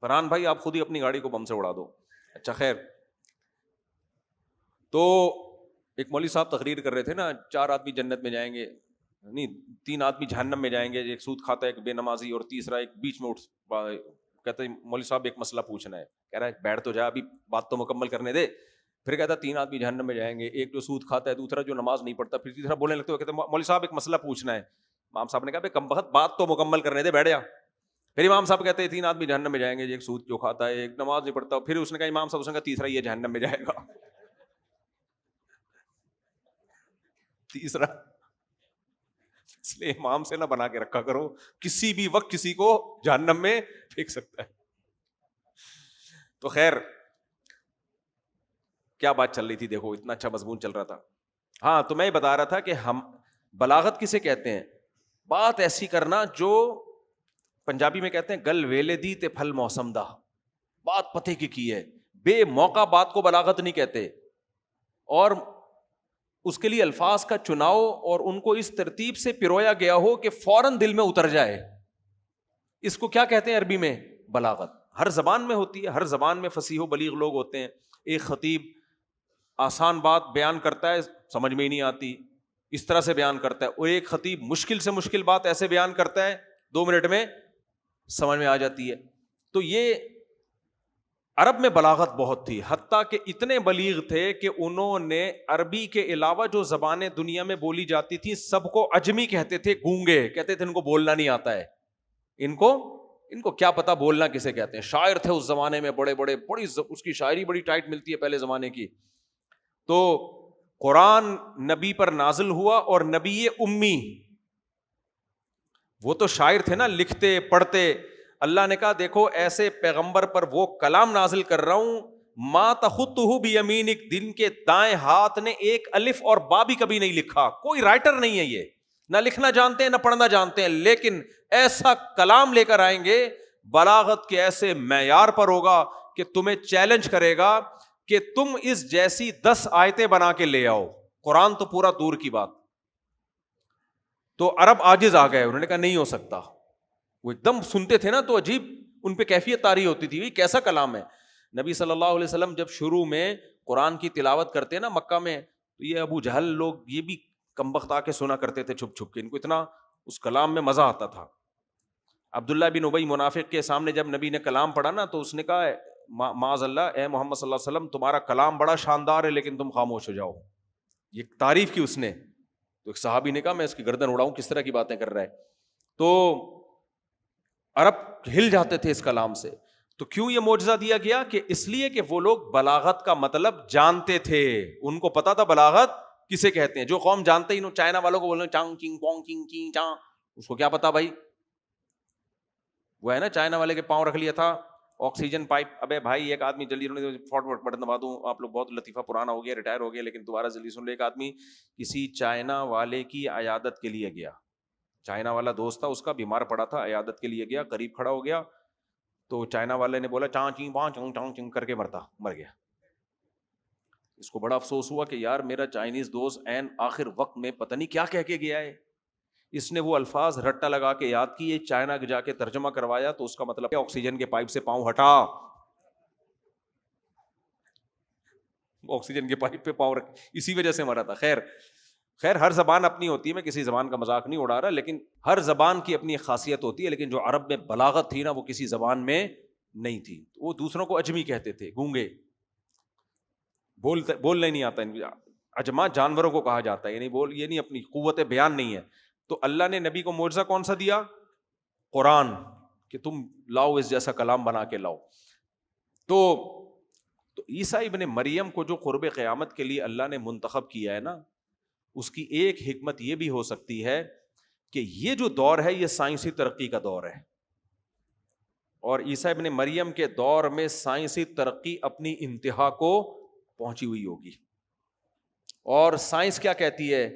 فرحان بھائی آپ خود ہی اپنی گاڑی کو بم سے اڑا دو. اچھا خیر. تو ایک مولوی صاحب تقریر کر رہے تھے نا, 4 آدمی جنت میں جائیں گے, نہیں 3 آدمی جہنم میں جائیں گے, ایک سود کھاتا ہے, ایک بے نمازی, اور تیسرا ایک بیچ میں کہتا ہے مولوی صاحب ایک مسئلہ پوچھنا ہے. کہہ رہا ہے بیٹھ تو جا, ابھی بات تو مکمل کرنے دے. پھر کہتا ہے 3 آدمی جہنم میں جائیں گے, ایک جو سود کھاتا ہے, دوسرا جو نماز نہیں پڑھتا. پھر تیسرا بولنے لگتے ہو, کہتے ہیں مولوی صاحب ایک مسئلہ پوچھنا ہے. امام صاحب نے کہا کم بخت بات تو مکمل کرنے دے, بیٹھ جا. پھر امام صاحب کہتے ہیں 3 آدمی جہنم میں جائیں گے, ایک سود جو کھاتا ہے, ایک نماز نہیں پڑھتا. پھر اس نے کہا امام صاحب, اس نے کہا تیسرا یہ جہنم میں جائے گا. تیسرا, اس لیے امام سے نہ بنا کے رکھا کرو, کسی بھی وقت کسی کو جہنم میں پھینک سکتا ہے. تو خیر کیا بات چل رہی تھی, دیکھو اتنا اچھا مضمون چل رہا تھا. ہاں تو میں بتا رہا تھا کہ ہم بلاغت کسے کہتے ہیں؟ بات ایسی کرنا جو پنجابی میں کہتے ہیں گل ویلے دی تے پھل موسم دا. بات پتے کی ہے, بے موقع بات کو بلاغت نہیں کہتے. اور اس کے لیے الفاظ کا چناؤ اور ان کو اس ترتیب سے پرویا گیا ہو کہ فوراً دل میں اتر جائے, اس کو کیا کہتے ہیں عربی میں؟ بلاغت. ہر زبان میں ہوتی ہے, ہر زبان میں فصیح و بلیغ لوگ ہوتے ہیں. ایک خطیب آسان بات بیان کرتا ہے, سمجھ میں ہی نہیں آتی, اس طرح سے بیان کرتا ہے, اور ایک خطیب مشکل سے مشکل بات ایسے بیان کرتا ہے 2 منٹ میں سمجھ میں آ جاتی ہے. تو یہ عرب میں بلاغت بہت تھی, حتیٰ کہ اتنے بلیغ تھے کہ انہوں نے عربی کے علاوہ جو زبانیں دنیا میں بولی جاتی تھی سب کو عجمی کہتے تھے, گونگے کہتے تھے, ان کو بولنا نہیں آتا ہے. ان کو کیا پتا بولنا کسے کہتے ہیں. شاعر تھے اس زمانے میں بڑے بڑی اس کی شاعری بڑی ٹائٹ ملتی ہے پہلے زمانے کی. تو قرآن نبی پر نازل ہوا, اور نبی امی, وہ تو شاعر تھے نا, لکھتے پڑھتے. اللہ نے کہا دیکھو ایسے پیغمبر پر وہ کلام نازل کر رہا ہوں, ما تخطہ بیمینک, دن کے دائیں ہاتھ نے ایک الف اور با بھی کبھی نہیں لکھا. کوئی رائٹر نہیں ہے یہ, نہ لکھنا جانتے ہیں نہ پڑھنا جانتے ہیں, لیکن ایسا کلام لے کر آئیں گے بلاغت کے ایسے معیار پر ہوگا کہ تمہیں چیلنج کرے گا کہ تم اس جیسی 10 آیتیں بنا کے لے آؤ. قرآن تو پورا دور کی بات. تو عرب عاجز آ گئے, انہوں نے کہا نہیں ہو سکتا. وہ ایک دم سنتے تھے نا تو عجیب ان پہ کیفیت طاری ہوتی تھی, کیسا کلام ہے. نبی صلی اللہ علیہ وسلم جب شروع میں قرآن کی تلاوت کرتے نا مکہ میں, تو یہ ابو جہل لوگ یہ بھی کمبخت آ کے سنا کرتے تھے چھپ چھپ کے, ان کو اتنا اس کلام میں مزہ آتا تھا. عبداللہ بن ابی منافق کے سامنے جب نبی نے کلام پڑھا نا تو اس نے کہا معاذ اللہ اے محمد صلی اللہ علیہ وسلم تمہارا کلام بڑا شاندار ہے لیکن تم خاموش ہو جاؤ. یہ تعریف کی اس نے. تو ایک صحابی نے کہا میں اس کی گردن اڑاؤں, کس طرح کی باتیں کر رہا ہے. تو عرب ہل جاتے تھے اس کلام سے. تو کیوں یہ معجزہ دیا گیا؟ کہ اس لیے کہ وہ لوگ بلاغت کا مطلب جانتے تھے, ان کو پتا تھا بلاغت کسے کہتے ہیں. جو قوم جانتے ہی چائنا والوں کو بولنا چانگ چنگ پونگ چنگ چی چاں, اس کو کیا پتا بھائی. وہ ہے نا چائنا والے کے پاؤں رکھ لیا تھا آکسیجن پائپ. ابے بھائی ایک آدمی جلدی فوٹ بٹن دبا دوں, آپ لوگ بہت لطیفہ پرانا ہو گیا, ریٹائر ہو گیا, لیکن دوبارہ جلدی سن لے. ایک آدمی کسی چائنا والے کی عیادت کے لیے گیا, چائنا والا دوست تھا اس کا, بیمار پڑا تھا, عیادت کے لیے گیا, قریب کھڑا ہو گیا تو چائنا والے نے بولا چاں چیں پاں چوں چاں چنگ کر کے مر گیا. اس کو بڑا افسوس ہوا کہ یار میرا چائنیز دوست عین آخر وقت میں پتہ نہیں کیا کہہ کے گیا ہے. اس نے وہ الفاظ رٹا لگا کے یاد کیے, چائنا جا کے ترجمہ کروایا تو اس کا مطلب آکسیجن کے پائپ سے پاؤں ہٹا, آکسیجن کے پائپ پہ پاؤں رکھ, اسی وجہ سے مرا تھا. خیر ہر زبان اپنی ہوتی ہے, میں کسی زبان کا مذاق نہیں اڑا رہا, لیکن ہر زبان کی اپنی خاصیت ہوتی ہے. لیکن جو عرب میں بلاغت تھی نا وہ کسی زبان میں نہیں تھی. وہ دوسروں کو اجمی کہتے تھے, گونگے, بولنے نہیں آتا. اجما جانوروں کو کہا جاتا ہے, یعنی یہ نہیں, اپنی قوت بیان نہیں ہے. تو اللہ نے نبی کو معجزہ کون سا دیا؟ قرآن, کہ تم لاؤ اس جیسا کلام بنا کے لاؤ. تو عیسیٰ ابن مریم کو جو قرب قیامت کے لیے اللہ نے منتخب کیا ہے نا, اس کی ایک حکمت یہ بھی ہو سکتی ہے کہ یہ جو دور ہے یہ سائنسی ترقی کا دور ہے, اور عیسیٰ ابن مریم کے دور میں سائنسی ترقی اپنی انتہا کو پہنچی ہوئی ہوگی. اور سائنس کیا کہتی ہے؟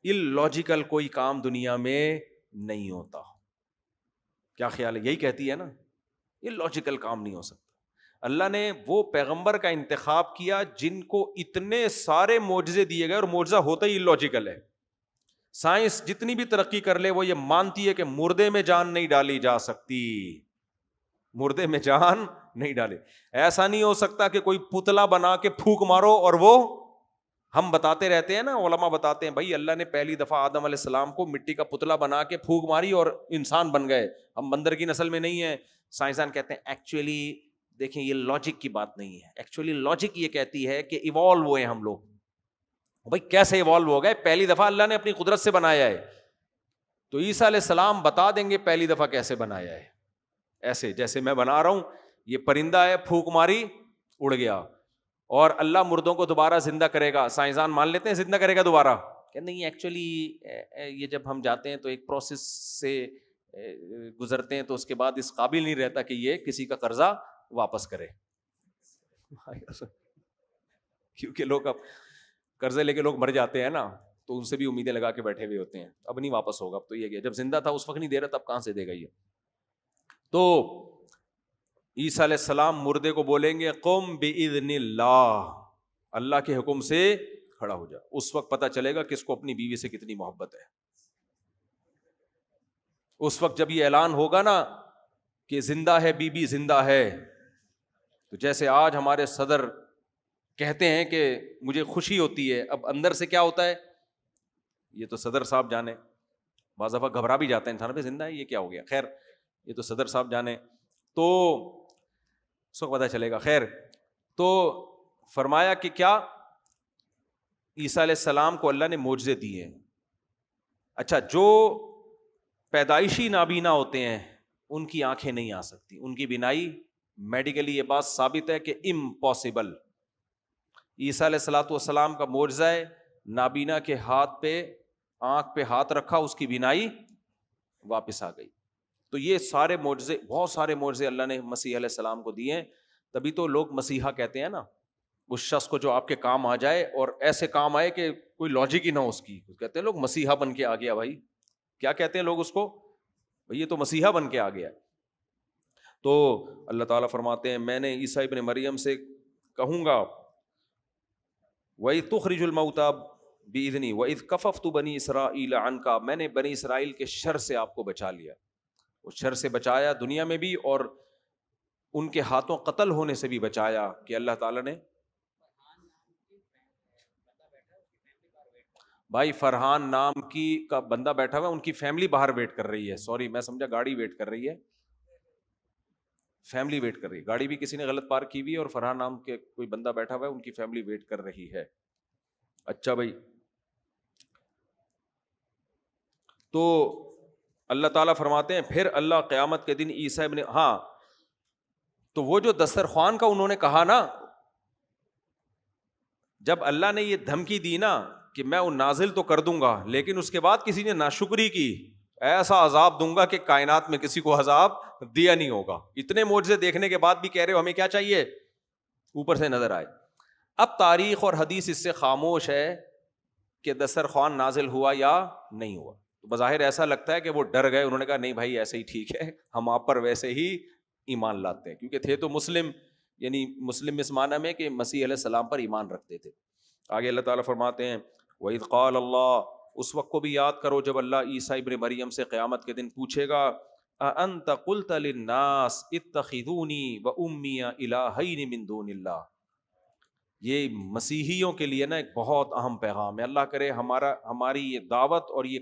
اللاجیکل کوئی کام دنیا میں نہیں ہوتا. کیا خیال ہے؟ یہی کہتی ہے نا, اللاجیکل کام نہیں ہو سکتا. اللہ نے وہ پیغمبر کا انتخاب کیا جن کو اتنے سارے معجزے دیے گئے, اور معجزہ ہوتا ہی اللاجیکل ہے. سائنس جتنی بھی ترقی کر لے وہ یہ مانتی ہے کہ مردے میں جان نہیں ڈالی جا سکتی, مردے میں جان نہیں ڈالے. ایسا نہیں ہو سکتا کہ کوئی پتلا بنا کے پھونک مارو اور وہ, ہم بتاتے رہتے ہیں نا, علماء بتاتے ہیں بھائی اللہ نے پہلی دفعہ آدم علیہ السلام کو مٹی کا پتلا بنا کے پھونک ماری اور انسان بن گئے, ہم بندر کی نسل میں نہیں ہیں. سائنسدان کہتے ہیں ایکچولی دیکھیں یہ لاجک کی بات نہیں ہے, ایکچولی لاجک یہ کہتی ہے کہ ایوالو ہوئے ہم لوگ. بھائی کیسے ایوالو ہو گئے؟ پہلی دفعہ اللہ نے اپنی قدرت سے بنایا ہے. تو عیسیٰ علیہ السلام بتا دیں گے پہلی دفعہ کیسے بنایا ہے. ایسے جیسے میں بنا رہا ہوں, یہ پرندہ ہے, پھونک ماری اڑ گیا, اور اللہ مردوں کو دوبارہ زندہ کرے گا. سائنسدان مان لیتے ہیں زندہ کرے گا دوبارہ, کہ نہیں ایکچولی یہ جب ہم جاتے ہیں تو ایک پروسیس سے گزرتے ہیں تو اس کے بعد اس قابل نہیں رہتا کہ یہ کسی کا قرضہ واپس کرے. کیونکہ لوگ اب قرضے لے کے لوگ مر جاتے ہیں نا, تو ان سے بھی امیدیں لگا کے بیٹھے ہوئے ہوتے ہیں, اب نہیں واپس ہوگا, اب تو یہ گیا, جب زندہ تھا اس وقت نہیں دے رہا, تب کہاں سے دے گا یہ. تو عیسیٰ علیہ السلام مردے کو بولیں گے قم بإذن اللہ, اللہ کے حکم سے کھڑا ہو جا. اس وقت پتہ چلے گا کس کو اپنی بیوی سے کتنی محبت ہے. اس وقت جب یہ اعلان ہوگا نا کہ زندہ ہے بی بی زندہ ہے, تو جیسے آج ہمارے صدر کہتے ہیں کہ مجھے خوشی ہوتی ہے, اب اندر سے کیا ہوتا ہے یہ تو صدر صاحب جانے. بعض دفعہ گھبرا بھی جاتے ہیں انسان, پہ زندہ ہے یہ کیا ہو گیا, خیر یہ تو صدر صاحب جانے, تو اس کو پتہ چلے گا. خیر تو فرمایا کہ کیا عیسیٰ علیہ السلام کو اللہ نے معجزے دیے. اچھا, جو پیدائشی نابینا ہوتے ہیں ان کی آنکھیں نہیں آ سکتی, ان کی بینائی میڈیکلی یہ بات ثابت ہے کہ امپاسبل. عیسیٰ علیہ الصلوۃ والسلام کا معجزہ ہے, نابینا کے ہاتھ پہ آنکھ پہ ہاتھ رکھا, اس کی بینائی واپس آ گئی. تو یہ سارے معجزے, بہت سارے معجزے اللہ نے مسیح علیہ السلام کو دیے ہیں. تبھی تو لوگ مسیحا کہتے ہیں نا, اس شخص کو جو آپ کے کام آ جائے اور ایسے کام آئے کہ کوئی لاجک ہی نہ ہو اس کی, کہتے ہیں لوگ مسیحا بن کے آ گیا. بھائی کیا کہتے ہیں لوگ اس کو, بھائی یہ تو مسیحا بن کے آ گیا. تو اللہ تعالیٰ فرماتے ہیں میں نے عیسیٰ ابن مریم سے کہوں گا وَإِذْ تُخْرِجُ الْمَوْتَى بِإِذْنِي وَإِذْ كَفَفْتُ بَنِي إِسْرَائِيلَ عَنْكَ, میں نے بنی اسرائیل کے شر سے آپ کو بچا لیا. اس شر سے بچایا دنیا میں بھی, اور ان کے ہاتھوں قتل ہونے سے بھی بچایا. کہ اللہ تعالیٰ نے بھائی فرحان نام کی کا بندہ بیٹھا ہوا ہے, ان کی فیملی باہر ویٹ کر رہی ہے, سوری میں سمجھا گاڑی ویٹ کر رہی ہے, فیملی ویٹ کر رہی ہے, گاڑی بھی کسی نے غلط پارک کی ہوئی ہے اور فرحان نام کے کوئی بندہ بیٹھا ہوا ہے, ان کی فیملی ویٹ کر رہی ہے. اچھا بھائی, تو اللہ تعالیٰ فرماتے ہیں پھر اللہ قیامت کے دن عیسیٰ ابن, ہاں تو وہ جو دسترخوان کا انہوں نے کہا نا, جب اللہ نے یہ دھمکی دی نا کہ میں نازل تو کر دوں گا, لیکن اس کے بعد کسی نے ناشکری کی, ایسا عذاب دوں گا کہ کائنات میں کسی کو عذاب دیا نہیں ہوگا. اتنے معجزے دیکھنے کے بعد بھی کہہ رہے ہو ہمیں کیا چاہیے, اوپر سے نظر آئے. اب تاریخ اور حدیث اس سے خاموش ہے کہ دسترخوان نازل ہوا یا نہیں ہوا. تو بظاہر ایسا لگتا ہے کہ وہ ڈر گئے, انہوں نے کہا نہیں بھائی ایسے ہی ٹھیک ہے, ہم آپ پر ویسے ہی ایمان لاتے ہیں, کیونکہ تھے تو مسلم, یعنی مسلم اس معنی میں کہ مسیح علیہ السلام پر ایمان رکھتے تھے. آگے اللہ تعالیٰ فرماتے ہیں وَإِذْ قَالَ اللَّهُ, اس وقت کو بھی یاد کرو جب اللہ عیسیٰ ابن مریم سے قیامت کے دن پوچھے گا أَأَنْتَ قُلْتَ لِلنَّاسِ اتَّخِذُونِي وَأُمِّيَ إِلَٰهَيْنِ مِن دُونِ اللَّهِ. یہ مسیحیوں کے لیے نا ایک بہت اہم پیغام ہے. اللہ کرے ہماری یہ دعوت اور یہ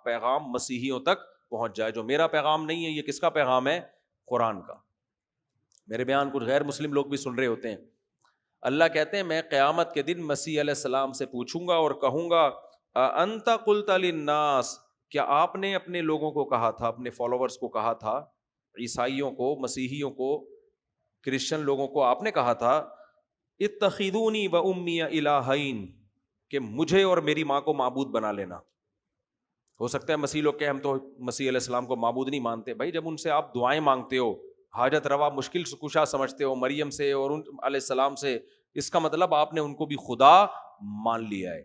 پیغام مسیحیوں تک پہنچ جائے. جو میرا پیغام نہیں ہے, یہ کس کا پیغام ہے, قرآن کا. میرے بیان کچھ غیر مسلم لوگ بھی سن رہے ہوتے ہیں. اللہ کہتے ہیں میں قیامت کے دن مسیح علیہ السلام سے پوچھوں گا اور کہوں گا انت قلت للناس, کیا آپ نے اپنے لوگوں کو کہا تھا, اپنے فالوورز کو کہا تھا, عیسائیوں کو, مسیحیوں کو, کرسچن لوگوں کو آپ نے کہا تھا اتخذونی و امی الہین, کہ مجھے اور میری ماں کو معبود بنا لینا. ہو سکتا ہے مسیح لوگ کہ ہم تو مسیح علیہ السلام کو معبود نہیں مانتے. بھائی جب ان سے آپ دعائیں مانگتے ہو, حاجت روا مشکل کشا سمجھتے ہو مریم سے اور ان علیہ السلام سے, اس کا مطلب آپ نے ان کو بھی خدا مان لیا ہے.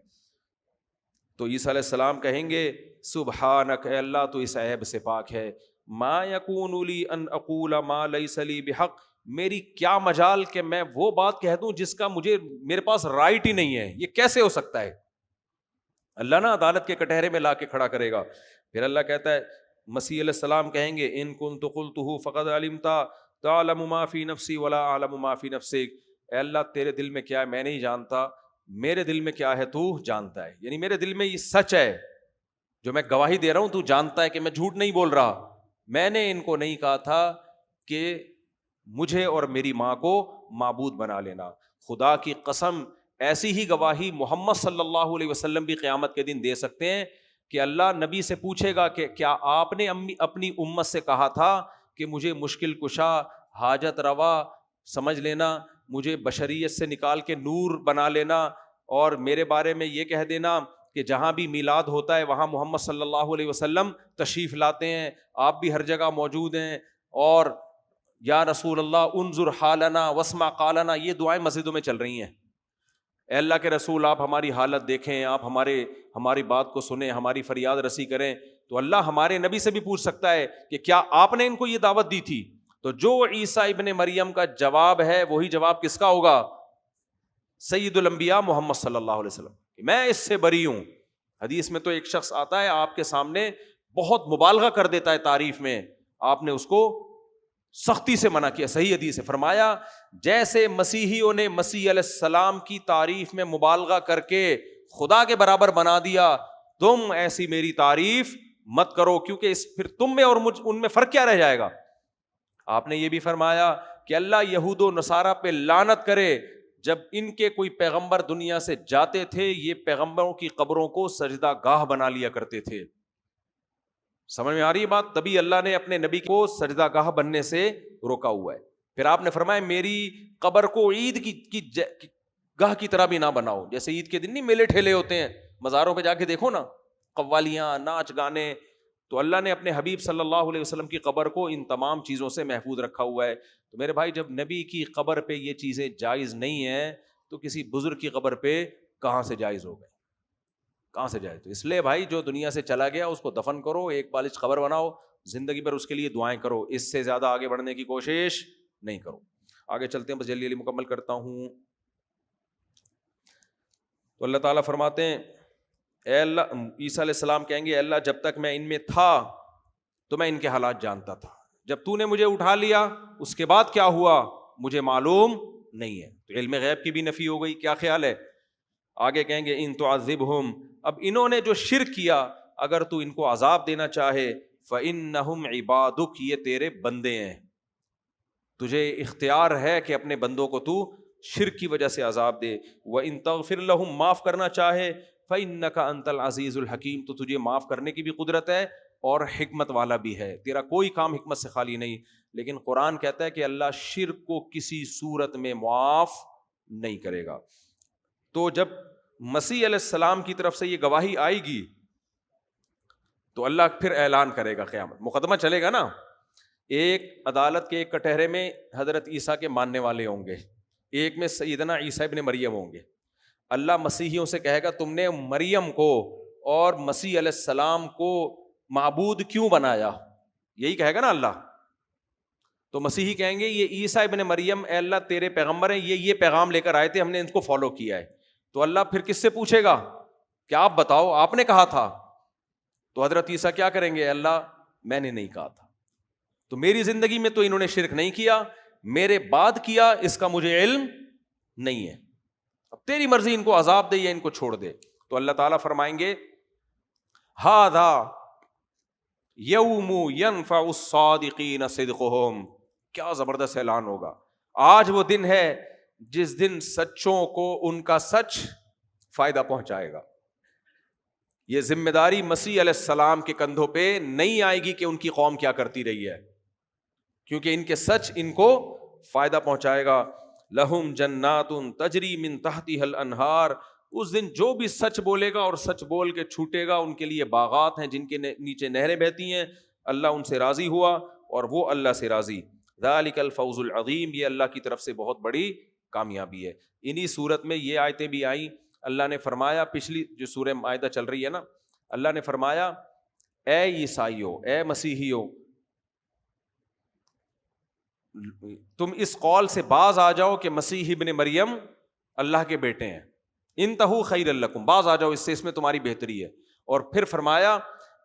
تو عیسیٰ علیہ السلام کہیں گے سبحانک, اے اللہ تو اس عیب سے پاک ہے, ما یکون لی ان اقول ما لیس لی بحق, میری کیا مجال کہ میں وہ بات کہہ دوں جس کا میرے پاس رائٹ ہی نہیں ہے, یہ کیسے ہو سکتا ہے. اللہ نا عدالت کے کٹہرے میں لا کے کھڑا کرے گا. پھر اللہ کہتا ہے, مسیح علیہ السلام کہیں گے ان کنت قلتہ فقد علمت تعلم ما فی نفسی ولا اعلم ما فی نفسک, اے اللہ تیرے دل میں کیا ہے میں نہیں جانتا, میرے دل میں کیا ہے تو جانتا ہے. یعنی میرے دل میں یہ سچ ہے, جو میں گواہی دے رہا ہوں تو جانتا ہے کہ میں جھوٹ نہیں بول رہا. میں نے ان کو نہیں کہا تھا کہ مجھے اور میری ماں کو معبود بنا لینا. خدا کی قسم ایسی ہی گواہی محمد صلی اللہ علیہ وسلم بھی قیامت کے دن دے سکتے ہیں کہ اللہ نبی سے پوچھے گا کہ کیا آپ نے اپنی امت سے کہا تھا کہ مجھے مشکل کشا, حاجت روا سمجھ لینا, مجھے بشریت سے نکال کے نور بنا لینا, اور میرے بارے میں یہ کہہ دینا کہ جہاں بھی میلاد ہوتا ہے وہاں محمد صلی اللہ علیہ وسلم تشریف لاتے ہیں, آپ بھی ہر جگہ موجود ہیں, اور یا رسول اللہ انظر حالنا واسمع قالنا, یہ دعائیں مسجدوں میں چل رہی ہیں. اے اللہ کے رسول آپ ہماری حالت دیکھیں, آپ ہماری بات کو سنیں, ہماری فریاد رسی کریں. تو اللہ ہمارے نبی سے بھی پوچھ سکتا ہے کہ کیا آپ نے ان کو یہ دعوت دی تھی. تو جو عیسیٰ ابن مریم کا جواب ہے وہی جواب کس کا ہوگا, سید الانبیاء محمد صلی اللہ علیہ وسلم, میں اس سے بری ہوں. حدیث میں تو ایک شخص آتا ہے آپ کے سامنے بہت مبالغہ کر دیتا ہے تعریف میں, آپ نے اس کو سختی سے منع کیا. صحیح حدیث ہے, فرمایا جیسے مسیحیوں نے مسیح علیہ السلام کی تعریف میں مبالغہ کر کے خدا کے برابر بنا دیا, تم ایسی میری تعریف مت کرو, کیونکہ پھر تم میں اور ان میں فرق کیا رہ جائے گا. آپ نے یہ بھی فرمایا کہ اللہ یہود و نصارہ پہ لعنت کرے, جب ان کے کوئی پیغمبر دنیا سے جاتے تھے یہ پیغمبروں کی قبروں کو سجدہ گاہ بنا لیا کرتے تھے. سمجھ میں آ رہی ہے بات؟ تبھی اللہ نے اپنے نبی کو سجدہ گاہ بننے سے روکا ہوا ہے. پھر آپ نے فرمایا میری قبر کو عید کی گاہ کی طرح بھی نہ بناؤ. جیسے عید کے دن نہیں میلے ٹھیلے ہوتے ہیں, مزاروں پہ جا کے دیکھو نا, قوالیاں, ناچ گانے. تو اللہ نے اپنے حبیب صلی اللہ علیہ وسلم کی قبر کو ان تمام چیزوں سے محفوظ رکھا ہوا ہے. تو میرے بھائی جب نبی کی قبر پہ یہ چیزیں جائز نہیں ہیں تو کسی بزرگ کی قبر پہ کہاں سے جائز ہو گئے, کہاں سے جائے. تو اس لیے بھائی جو دنیا سے چلا گیا اس کو دفن کرو, ایک بالش قبر بناؤ, زندگی بھر اس کے لیے دعائیں کرو, اس سے زیادہ آگے بڑھنے کی کوشش نہیں کرو. آگے چلتے ہیں, بس جلدی مکمل کرتا ہوں. تو اللہ تعالیٰ فرماتے ہیں اے اللہ, عیسیٰ علیہ السلام کہیں گے اے اللہ جب تک میں ان میں تھا تو میں ان کے حالات جانتا تھا, جب تو نے مجھے اٹھا لیا اس کے بعد کیا ہوا مجھے معلوم نہیں ہے. تو علم غیب کی بھی نفی ہو گئی. کیا خیال ہے؟ آگے کہیں گے ان تعذبہم, اب انہوں نے جو شرک کیا، اگر تو ان کو عذاب دینا چاہے فَإِنَّهُمْ عِبَادُكَ، یہ تیرے بندے ہیں، تجھے اختیار ہے کہ اپنے بندوں کو تو شرک کی وجہ سے عذاب دے. وَإِن تَغْفِرْ لَهُمْ، معاف کرنا چاہے، فَإِنَّكَ أَنْتَ الْعَزِيزُ الْحَكِيمُ، تو تجھے معاف کرنے کی بھی قدرت ہے اور حکمت والا بھی ہے، تیرا کوئی کام حکمت سے خالی نہیں. لیکن قرآن کہتا ہے کہ اللہ شرک کو کسی صورت میں معاف نہیں کرے گا. تو جب مسیح علیہ السلام کی طرف سے یہ گواہی آئے گی تو اللہ پھر اعلان کرے گا، قیامت مقدمہ چلے گا نا، ایک عدالت کے ایک کٹہرے میں حضرت عیسیٰ کے ماننے والے ہوں گے، ایک میں سیدنا عیسیٰ ابن مریم ہوں گے. اللہ مسیحیوں سے کہے گا تم نے مریم کو اور مسیح علیہ السلام کو معبود کیوں بنایا، یہی کہے گا نا اللہ. تو مسیحی کہیں گے یہ عیسیٰ ابن مریم اے اللہ تیرے پیغمبر ہیں، یہ پیغام لے کر آئے تھے، ہم نے ان کو فالو کیا ہے. تو اللہ پھر کس سے پوچھے گا کہ آپ بتاؤ آپ نے کہا تھا. تو حضرت عیسیٰ کیا کریں گے، اللہ میں نے نہیں کہا تھا، تو میری زندگی میں تو انہوں نے شرک نہیں کیا، میرے بعد کیا اس کا مجھے علم نہیں ہے، اب تیری مرضی ان کو عذاب دے یا ان کو چھوڑ دے. تو اللہ تعالیٰ فرمائیں گے ھذا یوم ینفع الصادقین صدقہم، کیا زبردست اعلان ہوگا، آج وہ دن ہے جس دن سچوں کو ان کا سچ فائدہ پہنچائے گا. یہ ذمہ داری مسیح علیہ السلام کے کندھوں پہ نہیں آئے گی کہ ان کی قوم کیا کرتی رہی ہے، کیونکہ ان کے سچ ان کو فائدہ پہنچائے گا. لہم جنات تجری من تحتها الانہار، اس دن جو بھی سچ بولے گا اور سچ بول کے چھوٹے گا ان کے لیے باغات ہیں جن کے نیچے نہریں بہتی ہیں. اللہ ان سے راضی ہوا اور وہ اللہ سے راضی. ذالک الفوز العظیم، یہ اللہ کی طرف سے بہت بڑی کامیابی ہے. انہی صورت میں یہ آیتیں بھی آئیں. اللہ نے فرمایا، پچھلی جو سورہ مائدہ چل رہی ہے نا، اللہ نے فرمایا اے عیسائیو، اے مسیحیو، تم اس قول سے باز آ جاؤ کہ مسیح ابن مریم اللہ کے بیٹے ہیں. انتہو خیر لکم، باز آ جاؤ اس سے، اس میں تمہاری بہتری ہے. اور پھر فرمایا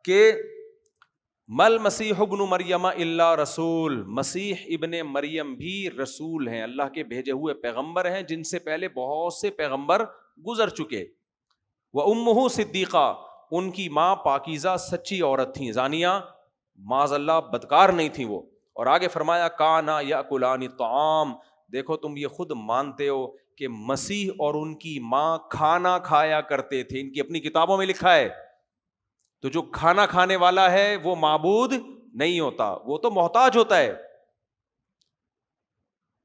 کہ مل مسیح ابن مریم الا رسول، مسیح ابن مریم بھی رسول ہیں، اللہ کے بھیجے ہوئے پیغمبر ہیں جن سے پہلے بہت سے پیغمبر گزر چکے. وامہ صدیقہ، ان کی ماں پاکیزہ سچی عورت تھیں، زانیہ معاذ اللہ بدکار نہیں تھیں وہ. اور آگے فرمایا کانا یاکلان الطعام، دیکھو تم یہ خود مانتے ہو کہ مسیح اور ان کی ماں کھانا کھایا کرتے تھے، ان کی اپنی کتابوں میں لکھا ہے. تو جو کھانا کھانے والا ہے وہ معبود نہیں ہوتا، وہ تو محتاج ہوتا ہے.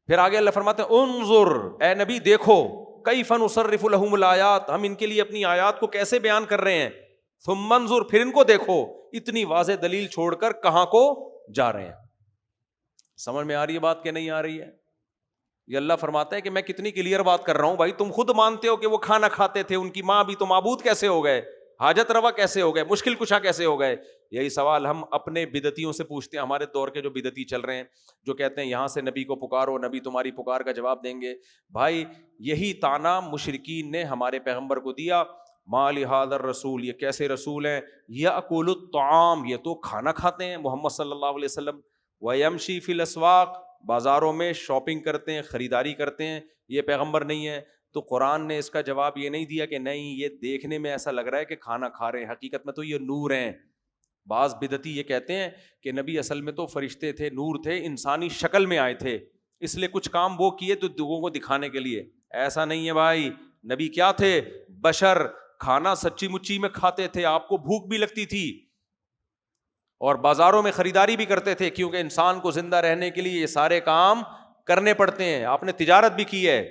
پھر آگے اللہ فرماتے ہیں انظر، اے نبی دیکھو، کیف نصرف لہم الآیات، ہم ان کے لیے اپنی آیات کو کیسے بیان کر رہے ہیں. ثم انظر، پھر ان کو دیکھو، اتنی واضح دلیل چھوڑ کر کہاں کو جا رہے ہیں. سمجھ میں آ رہی ہے بات کہ نہیں آ رہی ہے؟ یہ اللہ فرماتا ہے کہ میں کتنی کلیئر بات کر رہا ہوں. بھائی تم خود مانتے ہو کہ وہ کھانا کھاتے تھے، ان کی ماں بھی، تو معبود کیسے ہو گئے، حاجت روا کیسے ہو گئے، مشکل کشا کیسے ہو گئے؟ یہی سوال ہم اپنے بدعتیوں سے پوچھتے ہیں، ہمارے دور کے جو بدعتی چل رہے ہیں، جو کہتے ہیں یہاں سے نبی کو پکارو، نبی تمہاری پکار کا جواب دیں گے. بھائی یہی طعنہ مشرکین نے ہمارے پیغمبر کو دیا، ما لہذا الرسول، یہ کیسے رسول ہیں، یاکل الطعام، یہ تو کھانا کھاتے ہیں محمد صلی اللہ علیہ وسلم، ویمشی فی الاسواق، بازاروں میں شاپنگ کرتے ہیں، خریداری کرتے ہیں، یہ پیغمبر نہیں ہے. تو قرآن نے اس کا جواب یہ نہیں دیا کہ نہیں یہ دیکھنے میں ایسا لگ رہا ہے کہ کھانا کھا رہے ہیں، حقیقت میں تو یہ نور ہیں. بعض بدعتی یہ کہتے ہیں کہ نبی اصل میں تو فرشتے تھے، نور تھے، انسانی شکل میں آئے تھے، اس لیے کچھ کام وہ کیے تو لوگوں کو دکھانے کے لیے. ایسا نہیں ہے بھائی، نبی کیا تھے، بشر، کھانا سچی مچی میں کھاتے تھے، آپ کو بھوک بھی لگتی تھی اور بازاروں میں خریداری بھی کرتے تھے، کیونکہ انسان کو زندہ رہنے کے لیے یہ سارے کام کرنے پڑتے ہیں. آپ نے تجارت بھی کی ہے.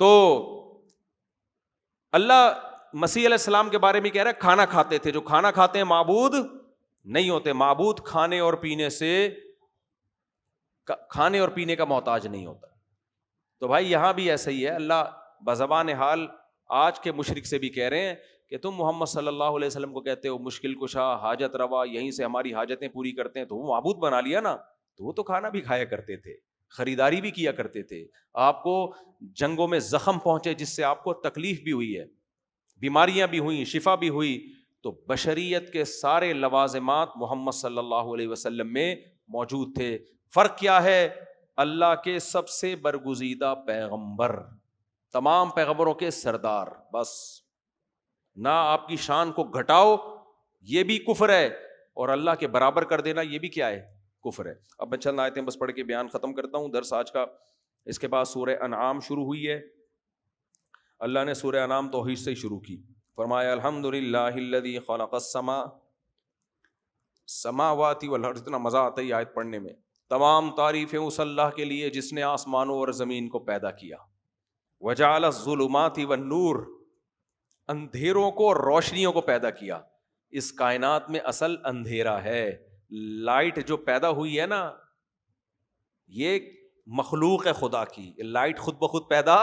تو اللہ مسیح علیہ السلام کے بارے میں کہہ رہا ہے کھانا کھاتے تھے، جو کھانا کھاتے ہیں معبود نہیں ہوتے. معبود کھانے اور پینے کا محتاج نہیں ہوتا. تو بھائی یہاں بھی ایسا ہی ہے. اللہ بزبان حال آج کے مشرک سے بھی کہہ رہے ہیں کہ تم محمد صلی اللہ علیہ وسلم کو کہتے ہو مشکل کشا، حاجت روا، یہیں سے ہماری حاجتیں پوری کرتے ہیں، تو وہ معبود بنا لیا نا. تو وہ تو کھانا بھی کھایا کرتے تھے، خریداری بھی کیا کرتے تھے، آپ کو جنگوں میں زخم پہنچے جس سے آپ کو تکلیف بھی ہوئی ہے، بیماریاں بھی ہوئیں، شفا بھی ہوئی. تو بشریت کے سارے لوازمات محمد صلی اللہ علیہ وسلم میں موجود تھے. فرق کیا ہے، اللہ کے سب سے برگزیدہ پیغمبر، تمام پیغمبروں کے سردار، بس نہ آپ کی شان کو گھٹاؤ، یہ بھی کفر ہے، اور اللہ کے برابر کر دینا یہ بھی کیا ہے؟ کفر ہے۔ اب میں چند آیتیں بس پڑھ کے بیان ختم کرتا ہوں درس آج کا۔ اس کے بعد سورہ انعام شروع ہوئی ہے۔ اللہ نے سورہ انعام توحید سے ہی شروع کی، فرمایا الحمدللہ الذی خلق السماوات والارض۔ اتنا مزہ آتا ہے آیت پڑھنے میں۔ تمام تعریفیں اس اللہ کے لیے جس نے آسمانوں اور زمین کو پیدا کیا۔ وجعل الظلمات والنور، اندھیروں کو اور روشنیوں کو پیدا کیا۔ اس کائنات میں اصل اندھیرا ہے، لائٹ جو پیدا ہوئی ہے نا، یہ مخلوق ہے خدا کی، لائٹ خود بخود پیدا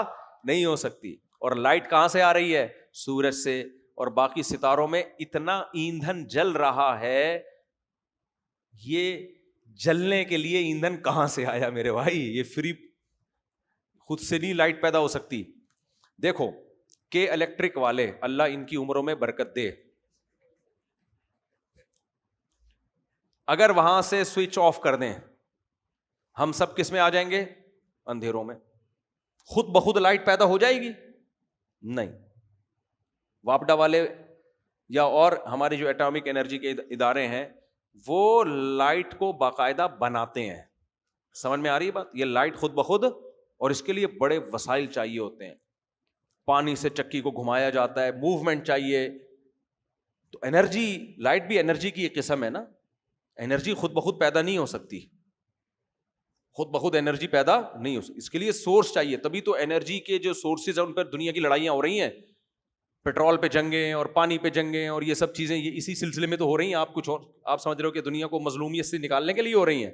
نہیں ہو سکتی۔ اور لائٹ کہاں سے آ رہی ہے؟ سورج سے، اور باقی ستاروں میں اتنا ایندھن جل رہا ہے، یہ جلنے کے لیے ایندھن کہاں سے آیا میرے بھائی؟ یہ فری خود سے نہیں لائٹ پیدا ہو سکتی۔ دیکھو کہ الیکٹرک والے، اللہ ان کی عمروں میں برکت دے، اگر وہاں سے سوئچ آف کر دیں، ہم سب کس میں آ جائیں گے؟ اندھیروں میں۔ خود بخود لائٹ پیدا ہو جائے گی؟ نہیں۔ واپڈا والے یا اور ہمارے جو ایٹامک انرجی کے ادارے ہیں، وہ لائٹ کو باقاعدہ بناتے ہیں۔ سمجھ میں آ رہی ہے بات؟ یہ لائٹ خود بخود، اور اس کے لیے بڑے وسائل چاہیے ہوتے ہیں، پانی سے چکی کو گھمایا جاتا ہے، موومنٹ چاہیے۔ تو انرجی، لائٹ بھی انرجی کی ایک قسم ہے نا، انرجی خود بخود پیدا نہیں ہو سکتی، خود بخود انرجی پیدا نہیں ہو سکتی، اس کے لیے سورس چاہیے۔ تبھی تو انرجی کے جو سورسز ہیں ان پر دنیا کی لڑائیاں ہو رہی ہیں، پیٹرول پہ جنگیں اور پانی پہ جنگیں اور یہ سب چیزیں، یہ اسی سلسلے میں تو ہو رہی ہیں۔ آپ کچھ اور آپ سمجھ رہے ہو کہ دنیا کو مظلومیت سے نکالنے کے لیے ہو رہی ہیں؟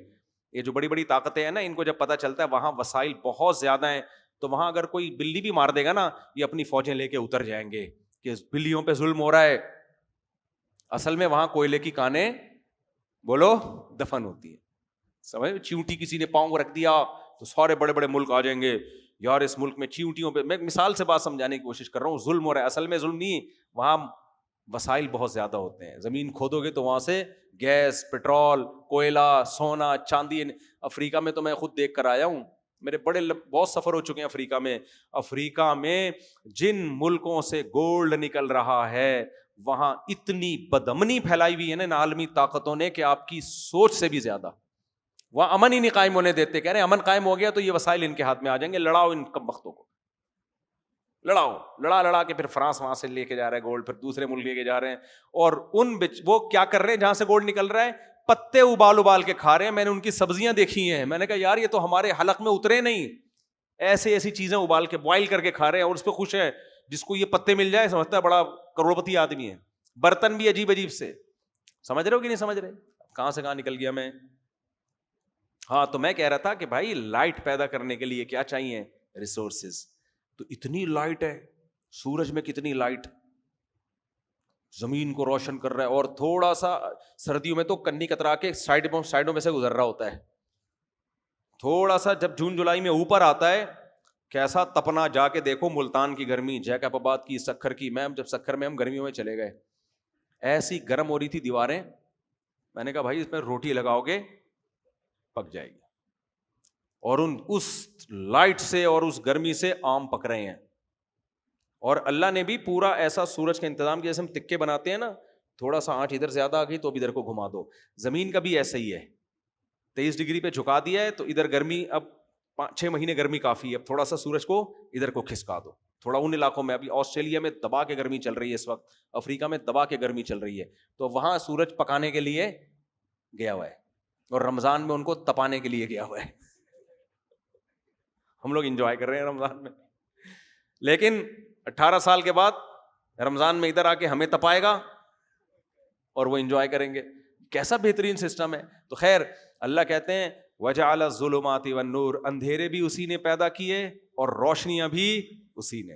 یہ جو بڑی بڑی طاقتیں ہیں نا، ان کو جب پتہ چلتا ہے وہاں وسائل بہت زیادہ ہیں، تو وہاں اگر کوئی بلی بھی مار دے گا نا، یہ اپنی فوجیں لے کے اتر جائیں گے کہ بلیوں پہ ظلم ہو رہا ہے۔ اصل میں وہاں کوئلے کی کانیں بولو دفن ہوتی ہے، سمجھ؟ چیونٹی کسی نے پاؤں رکھ دیا تو سارے بڑے بڑے ملک آ جائیں گے، یار اس ملک میں چیونٹیوں پہ، میں مثال سے بات سمجھانے کی کوشش کر رہا ہوں، ظلم ہو رہا ہے۔ اصل میں ظلم نہیں، وہاں وسائل بہت زیادہ ہوتے ہیں، زمین کھودو گے تو وہاں سے گیس، پیٹرول، کوئلہ، سونا، چاندی۔ افریقہ میں تو میں خود دیکھ کر آیا ہوں، میرے بہت سفر ہو چکے ہیں افریقہ میں۔ افریقہ میں جن ملکوں سے گولڈ نکل رہا ہے، وہاں اتنی بدامنی پھیلائی ہوئی ہے نا ان عالمی طاقتوں نے کہ آپ کی سوچ سے بھی زیادہ۔ وہاں امن ہی نہیں قائم ہونے دیتے، کہہ رہے ہیں امن قائم ہو گیا تو یہ وسائل ان کے ہاتھ میں آ جائیں گے، لڑاؤ ان کم بختوں کو، لڑاؤ، لڑا کے پھر فرانس وہاں سے لے کے جا رہا ہے گولڈ، پھر دوسرے ملک لے کے جا رہے ہیں، اور وہ کیا کر رہے ہیں جہاں سے گولڈ نکل رہا ہے؟ پتے ابال کے کھا رہے ہیں۔ میں نے ان کی سبزیاں دیکھی ہیں، میں نے کہا یار یہ تو ہمارے حلق میں اترے نہیں، ایسی چیزیں ابال کے بوائل کر کے کھا رہے ہیں اور اس پہ خوش ہے۔ جس کو یہ پتے مل جائے سمجھتا ہے بڑا کروڑپتی آدمی ہے۔ برتن بھی عجیب سے، سمجھ رہے ہو کہ نہیں سمجھ رہے؟ کہاں سے کہاں نکل گیا میں۔ ہاں تو میں کہہ رہا تھا کہ بھائی لائٹ پیدا کرنے کے لیے کیا چاہیے؟ ریسورسز۔ تو اتنی لائٹ ہے، سورج میں کتنی لائٹ زمین کو روشن کر رہا ہے، اور تھوڑا سا سردیوں میں تو کنی کترا کے سائڈوں میں سے گزر رہا ہوتا ہے، تھوڑا سا جب جون جولائی میں اوپر آتا ہے کیسا تپنا، جا کے دیکھو ملتان کی گرمی، جیکب آباد کی، سکھر کی۔ میں جب سکھر میں ہم گرمیوں میں چلے گئے، ایسی گرم ہو رہی تھی دیواریں، میں نے کہا بھائی اس میں روٹی لگاؤ گے پک جائے گی، اور اس لائٹ سے اور اس گرمی سے آم پک رہے ہیں۔ اور اللہ نے بھی پورا ایسا سورج کا انتظام کیا، جیسے ہم تکے بناتے ہیں نا، تھوڑا سا آنچ ادھر زیادہ آ گئی تو اب ادھر کو گھما دو۔ زمین کا بھی ایسا ہی ہے، 23 ڈگری پہ جھکا دیا ہے تو ادھر گرمی، اب 5-6 مہینے گرمی کافی ہے، اب تھوڑا سا سورج کو ادھر کو کھسکا دو، تھوڑا ان علاقوں میں۔ ابھی آسٹریلیا میں دبا کے گرمی چل رہی ہے اس وقت، افریقہ میں دبا کے گرمی چل رہی ہے، تو وہاں سورج پکانے کے لیے گیا ہوا ہے، اور رمضان میں ان کو تپانے کے لیے گیا ہوا ہے۔ ہم لوگ انجوائے کر رہے ہیں رمضان میں، لیکن 18 سال کے بعد رمضان میں ادھر آ کے ہمیں تپائے گا اور وہ انجوائے کریں گے۔ کیسا بہترین سسٹم ہے۔ تو خیر اللہ کہتے ہیں وَجَعَلَ الظُّلُمَاتِ وَالنُّورَ، اندھیرے بھی اسی نے پیدا کیے اور روشنیاں بھی اسی نے۔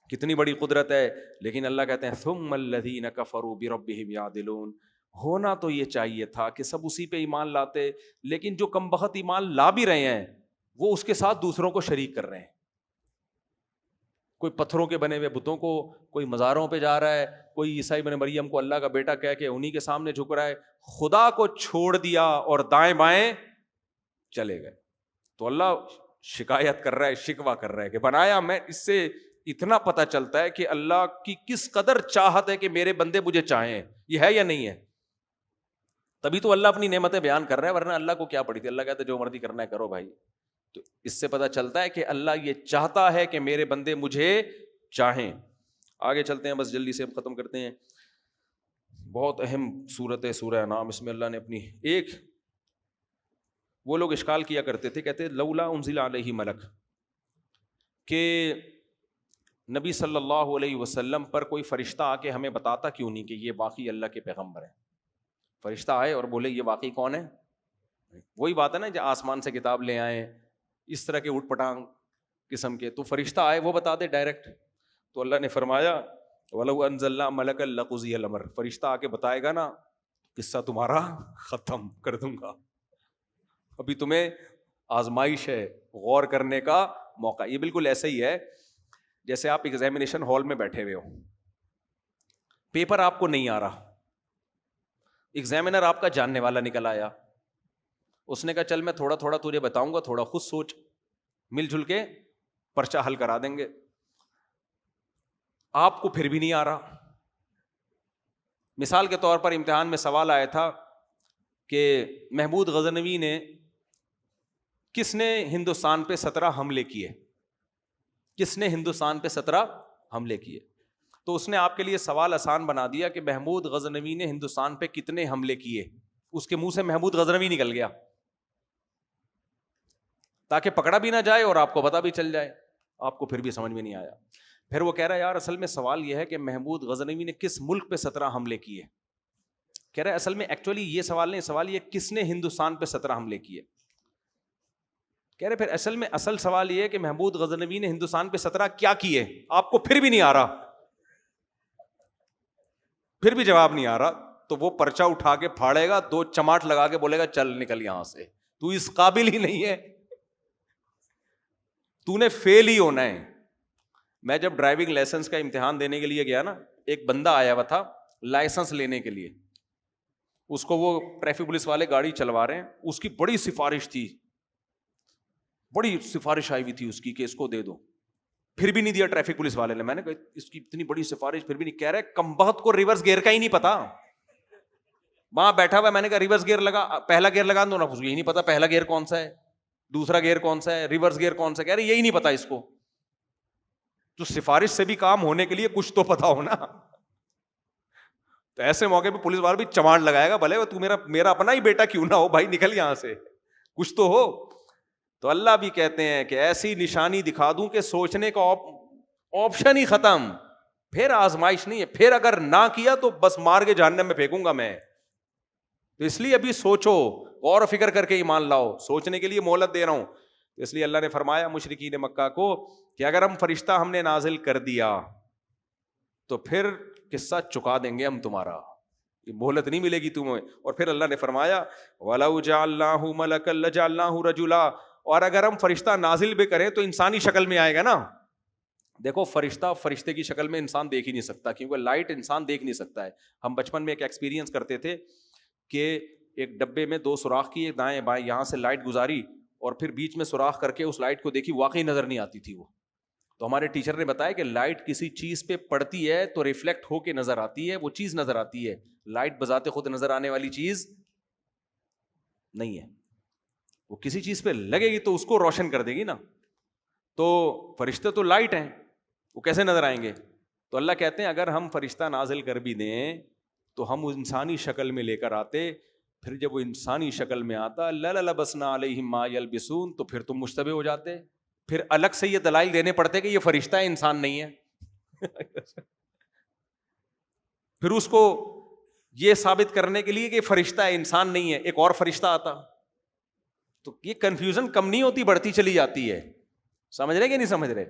کتنی بڑی قدرت ہے۔ لیکن اللہ کہتے ہیں ثُمَّ الَّذِينَ كَفَرُوا بِرَبِّهِمْ يَعْدِلُونَ، ہونا تو یہ چاہیے تھا کہ سب اسی پہ ایمان لاتے، لیکن جو کم بخت ایمان لا بھی رہے ہیں وہ اس کے ساتھ دوسروں کو شریک کر رہے ہیں۔ کوئی پتھروں کے بنے ہوئے بتوں کو، کوئی مزاروں پہ جا رہا ہے، کوئی عیسیٰ ابن مریم کو اللہ کا بیٹا کہہ کے انہی کے سامنے جھک رہا ہے، خدا کو چھوڑ دیا اور دائیں بائیں چلے گئے۔ تو اللہ شکایت کر رہا ہے، شکوہ کر رہا ہے کہ بنایا میں، اس سے اتنا پتہ چلتا ہے کہ اللہ کی کس قدر چاہت ہے کہ میرے بندے مجھے چاہیں. یہ ہے یا نہیں ہے؟ تبھی تو اللہ اپنی نعمتیں بیان کر رہا ہے, ورنہ اللہ کو کیا پڑی تھی. اللہ کہتا ہے جو مرضی کرنا ہے کرو بھائی. تو اس سے پتہ چلتا ہے کہ اللہ یہ چاہتا ہے کہ میرے بندے مجھے چاہیں. آگے چلتے ہیں, بس جلدی سے ختم کرتے ہیں. بہت اہم صورت ہے سورہ انعام. اس میں اللہ نے اپنی ایک, وہ لوگ اشکال کیا کرتے تھے, کہتے لولا انزل علیہ ملک, کہ نبی صلی اللہ علیہ وسلم پر کوئی فرشتہ آ کے ہمیں بتاتا کیوں نہیں کہ یہ واقعی اللہ کے پیغمبر ہیں. فرشتہ آئے اور بولے یہ واقعی کون ہے. وہی بات ہے نا, جو آسمان سے کتاب لے آئے اس طرح کے اٹھ پٹانگ قسم کے, تو فرشتہ آئے وہ بتا دے ڈائریکٹ. تو اللہ نے فرمایا وَلَوْ أَنزَلْنَا مَلَكًا لَقُضِيَ الْأَمْرُ, فرشتہ آ کے بتائے گا نا قصہ تمہارا ختم کر دوں گا. ابھی تمہیں آزمائش ہے, غور کرنے کا موقع. یہ بالکل ایسا ہی ہے جیسے آپ ایگزامینیشن ہال میں بیٹھے ہوئے ہو, پیپر آپ کو نہیں آ رہا, ایگزامینر آپ کا جاننے والا نکل آیا, اس نے کہا چل میں تھوڑا تھوڑا تجھے بتاؤں گا, تھوڑا خود سوچ, مل جل کے پرچہ حل کرا دیں گے. آپ کو پھر بھی نہیں آ رہا. مثال کے طور پر امتحان میں سوال آیا تھا کہ محمود غزنوی نے کس نے ہندوستان پہ 17 حملے کیے, کس نے ہندوستان پہ 17 حملے کیے. تو اس نے آپ کے لیے سوال آسان بنا دیا کہ محمود غزنوی نے ہندوستان پہ کتنے حملے کیے. اس کے منہ سے محمود غزنوی نکل گیا تاکہ پکڑا بھی نہ جائے اور آپ کو پتہ بھی چل جائے. آپ کو پھر بھی سمجھ میں نہیں آیا. پھر وہ کہہ رہا ہے یار اصل میں سوال یہ ہے کہ محمود غزنوی نے کس ملک پہ 17 حملے کیے. کہہ رہا ہے اصل میں ایکچولی یہ سوال نہیں, سوال یہ کس نے ہندوستان پہ 17 حملے کیے. کہہ رہے پھر اصل میں اصل سوال یہ ہے کہ محمود غزنوی نے ہندوستان پہ 17 کیا کیے. آپ کو پھر بھی نہیں آ رہا, پھر بھی جواب نہیں آ رہا. تو وہ پرچہ اٹھا کے پھاڑے گا, 2 چماٹ لگا کے بولے گا چل نکل یہاں سے, تو اس قابل ہی نہیں ہے, تو نے فیل ہی ہونا ہے. میں جب ڈرائیونگ لائسنس کا امتحان دینے کے لیے گیا نا, ایک بندہ آیا ہوا تھا لائسنس لینے کے لیے. اس کو وہ ٹریفک پولیس والے گاڑی چلوا رہے ہیں, اس کی بڑی سفارش تھی, بڑی سفارش آئی ہوئی تھی اس کی کہ اس کو دے دو. پھر بھی نہیں دیا ٹریفک پولیس والے نے. میں نے کہا اس کی اتنی بڑی سفارش پھر بھی نہیں. کہہ رہے کمبخت کو ریورس گیئر کا ہی نہیں پتا, وہاں بیٹھا ہوا. میں نے کہا ریورس گیئر لگا, پہلا گیئر لگا دو نا, اس کو یہی نہیں پتا پہلا گیئر کون سا ہے, دوسرا گیئر کون سا ہے, ریورس گیئر کون سا ہے. کہہ رہے یہی نہیں پتا اس کو. تو سفارش سے بھی کام ہونے کے لیے کچھ تو پتا ہو نا. تو ایسے موقع پہ پولیس والا بھی چماڑ لگائے گا, بھلے تو میرا اپنا ہی بیٹا کیوں نہ ہو بھائی, نکل یہاں سے, کچھ تو ہو. تو اللہ بھی کہتے ہیں کہ ایسی نشانی دکھا دوں کہ سوچنے کا آپشن ہی ختم, پھر آزمائش نہیں ہے. پھر اگر نہ کیا تو بس مار کے جہنم میں پھینکوں گا میں. تو اس لیے ابھی سوچو, غور و فکر کر کے ایمان لاؤ, سوچنے کے لیے مہلت دے رہا ہوں. اس لیے اللہ نے فرمایا مشرکین مکہ کو کہ اگر ہم نے نازل کر دیا تو پھر قصہ چکا دیں گے ہم تمہارا, یہ مہلت نہیں ملے گی تمہیں. اور پھر اللہ نے فرمایا وَلَوْ جَعَلْنَاهُ مَلَكًا لَجَعَلْنَاهُ رَجُلًا, اور اگر ہم فرشتہ نازل بھی کریں تو انسانی شکل میں آئے گا نا. دیکھو فرشتے کی شکل میں انسان دیکھ ہی نہیں سکتا, کیونکہ لائٹ انسان دیکھ نہیں سکتا ہے. ہم بچپن میں ایک ایکسپیرینس کرتے تھے کہ ایک ڈبے میں 2 سوراخ کیے دائیں بائیں, یہاں سے لائٹ گزاری اور پھر بیچ میں سوراخ کر کے اس لائٹ کو دیکھی, واقعی نظر نہیں آتی تھی وہ. تو ہمارے ٹیچر نے بتایا کہ لائٹ کسی چیز پہ پڑتی ہے تو ریفلیکٹ ہو کے نظر آتی ہے, وہ چیز نظر آتی ہے. لائٹ بذات خود نظر آنے والی چیز نہیں ہے, وہ کسی چیز پہ لگے گی تو اس کو روشن کر دے گی نا. تو فرشتے تو لائٹ ہیں, وہ کیسے نظر آئیں گے؟ تو اللہ کہتے ہیں اگر ہم فرشتہ نازل کر بھی دیں تو ہم انسانی شکل میں لے کر آتے. پھر جب وہ انسانی شکل میں آتا لَلَبَسْنَا عَلَيْهِمْ مَا يَلْبِسُونَ, تو پھر تم مشتبہ ہو جاتے. پھر الگ سے یہ دلائل دینے پڑتے کہ یہ فرشتہ ہے, انسان نہیں ہے. پھر اس کو یہ ثابت کرنے کے لیے کہ فرشتہ ہے انسان نہیں ہے, ایک اور فرشتہ آتا. تو یہ کنفیوژن کم نہیں ہوتی, بڑھتی چلی جاتی ہے. سمجھ رہے کہ نہیں سمجھ رہے؟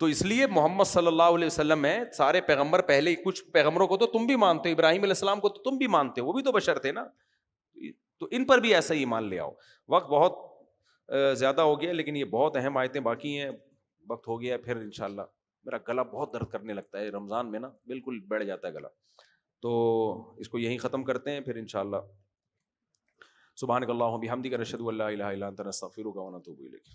تو اس لیے محمد صلی اللہ علیہ وسلم ہے, سارے پیغمبر پہلے, کچھ پیغمبروں کو تو تم بھی مانتے ہو, ابراہیم علیہ السلام کو تو تم بھی مانتے ہو, وہ بھی تو بشر تھے نا. تو ان پر بھی ایسا ہی ایمان لے آؤ. وقت بہت زیادہ ہو گیا, لیکن یہ بہت اہم آیتیں باقی ہیں. وقت ہو گیا, پھر انشاءاللہ. میرا گلا بہت درد کرنے لگتا ہے رمضان میں نا, بالکل بیٹھ جاتا ہے گلا. تو اس کو یہیں ختم کرتے ہیں, پھر انشاءاللہ. سبحانک اللہم بحمدک نشہد ان لا الہ الا انت نستغفرک ونتوب الیک.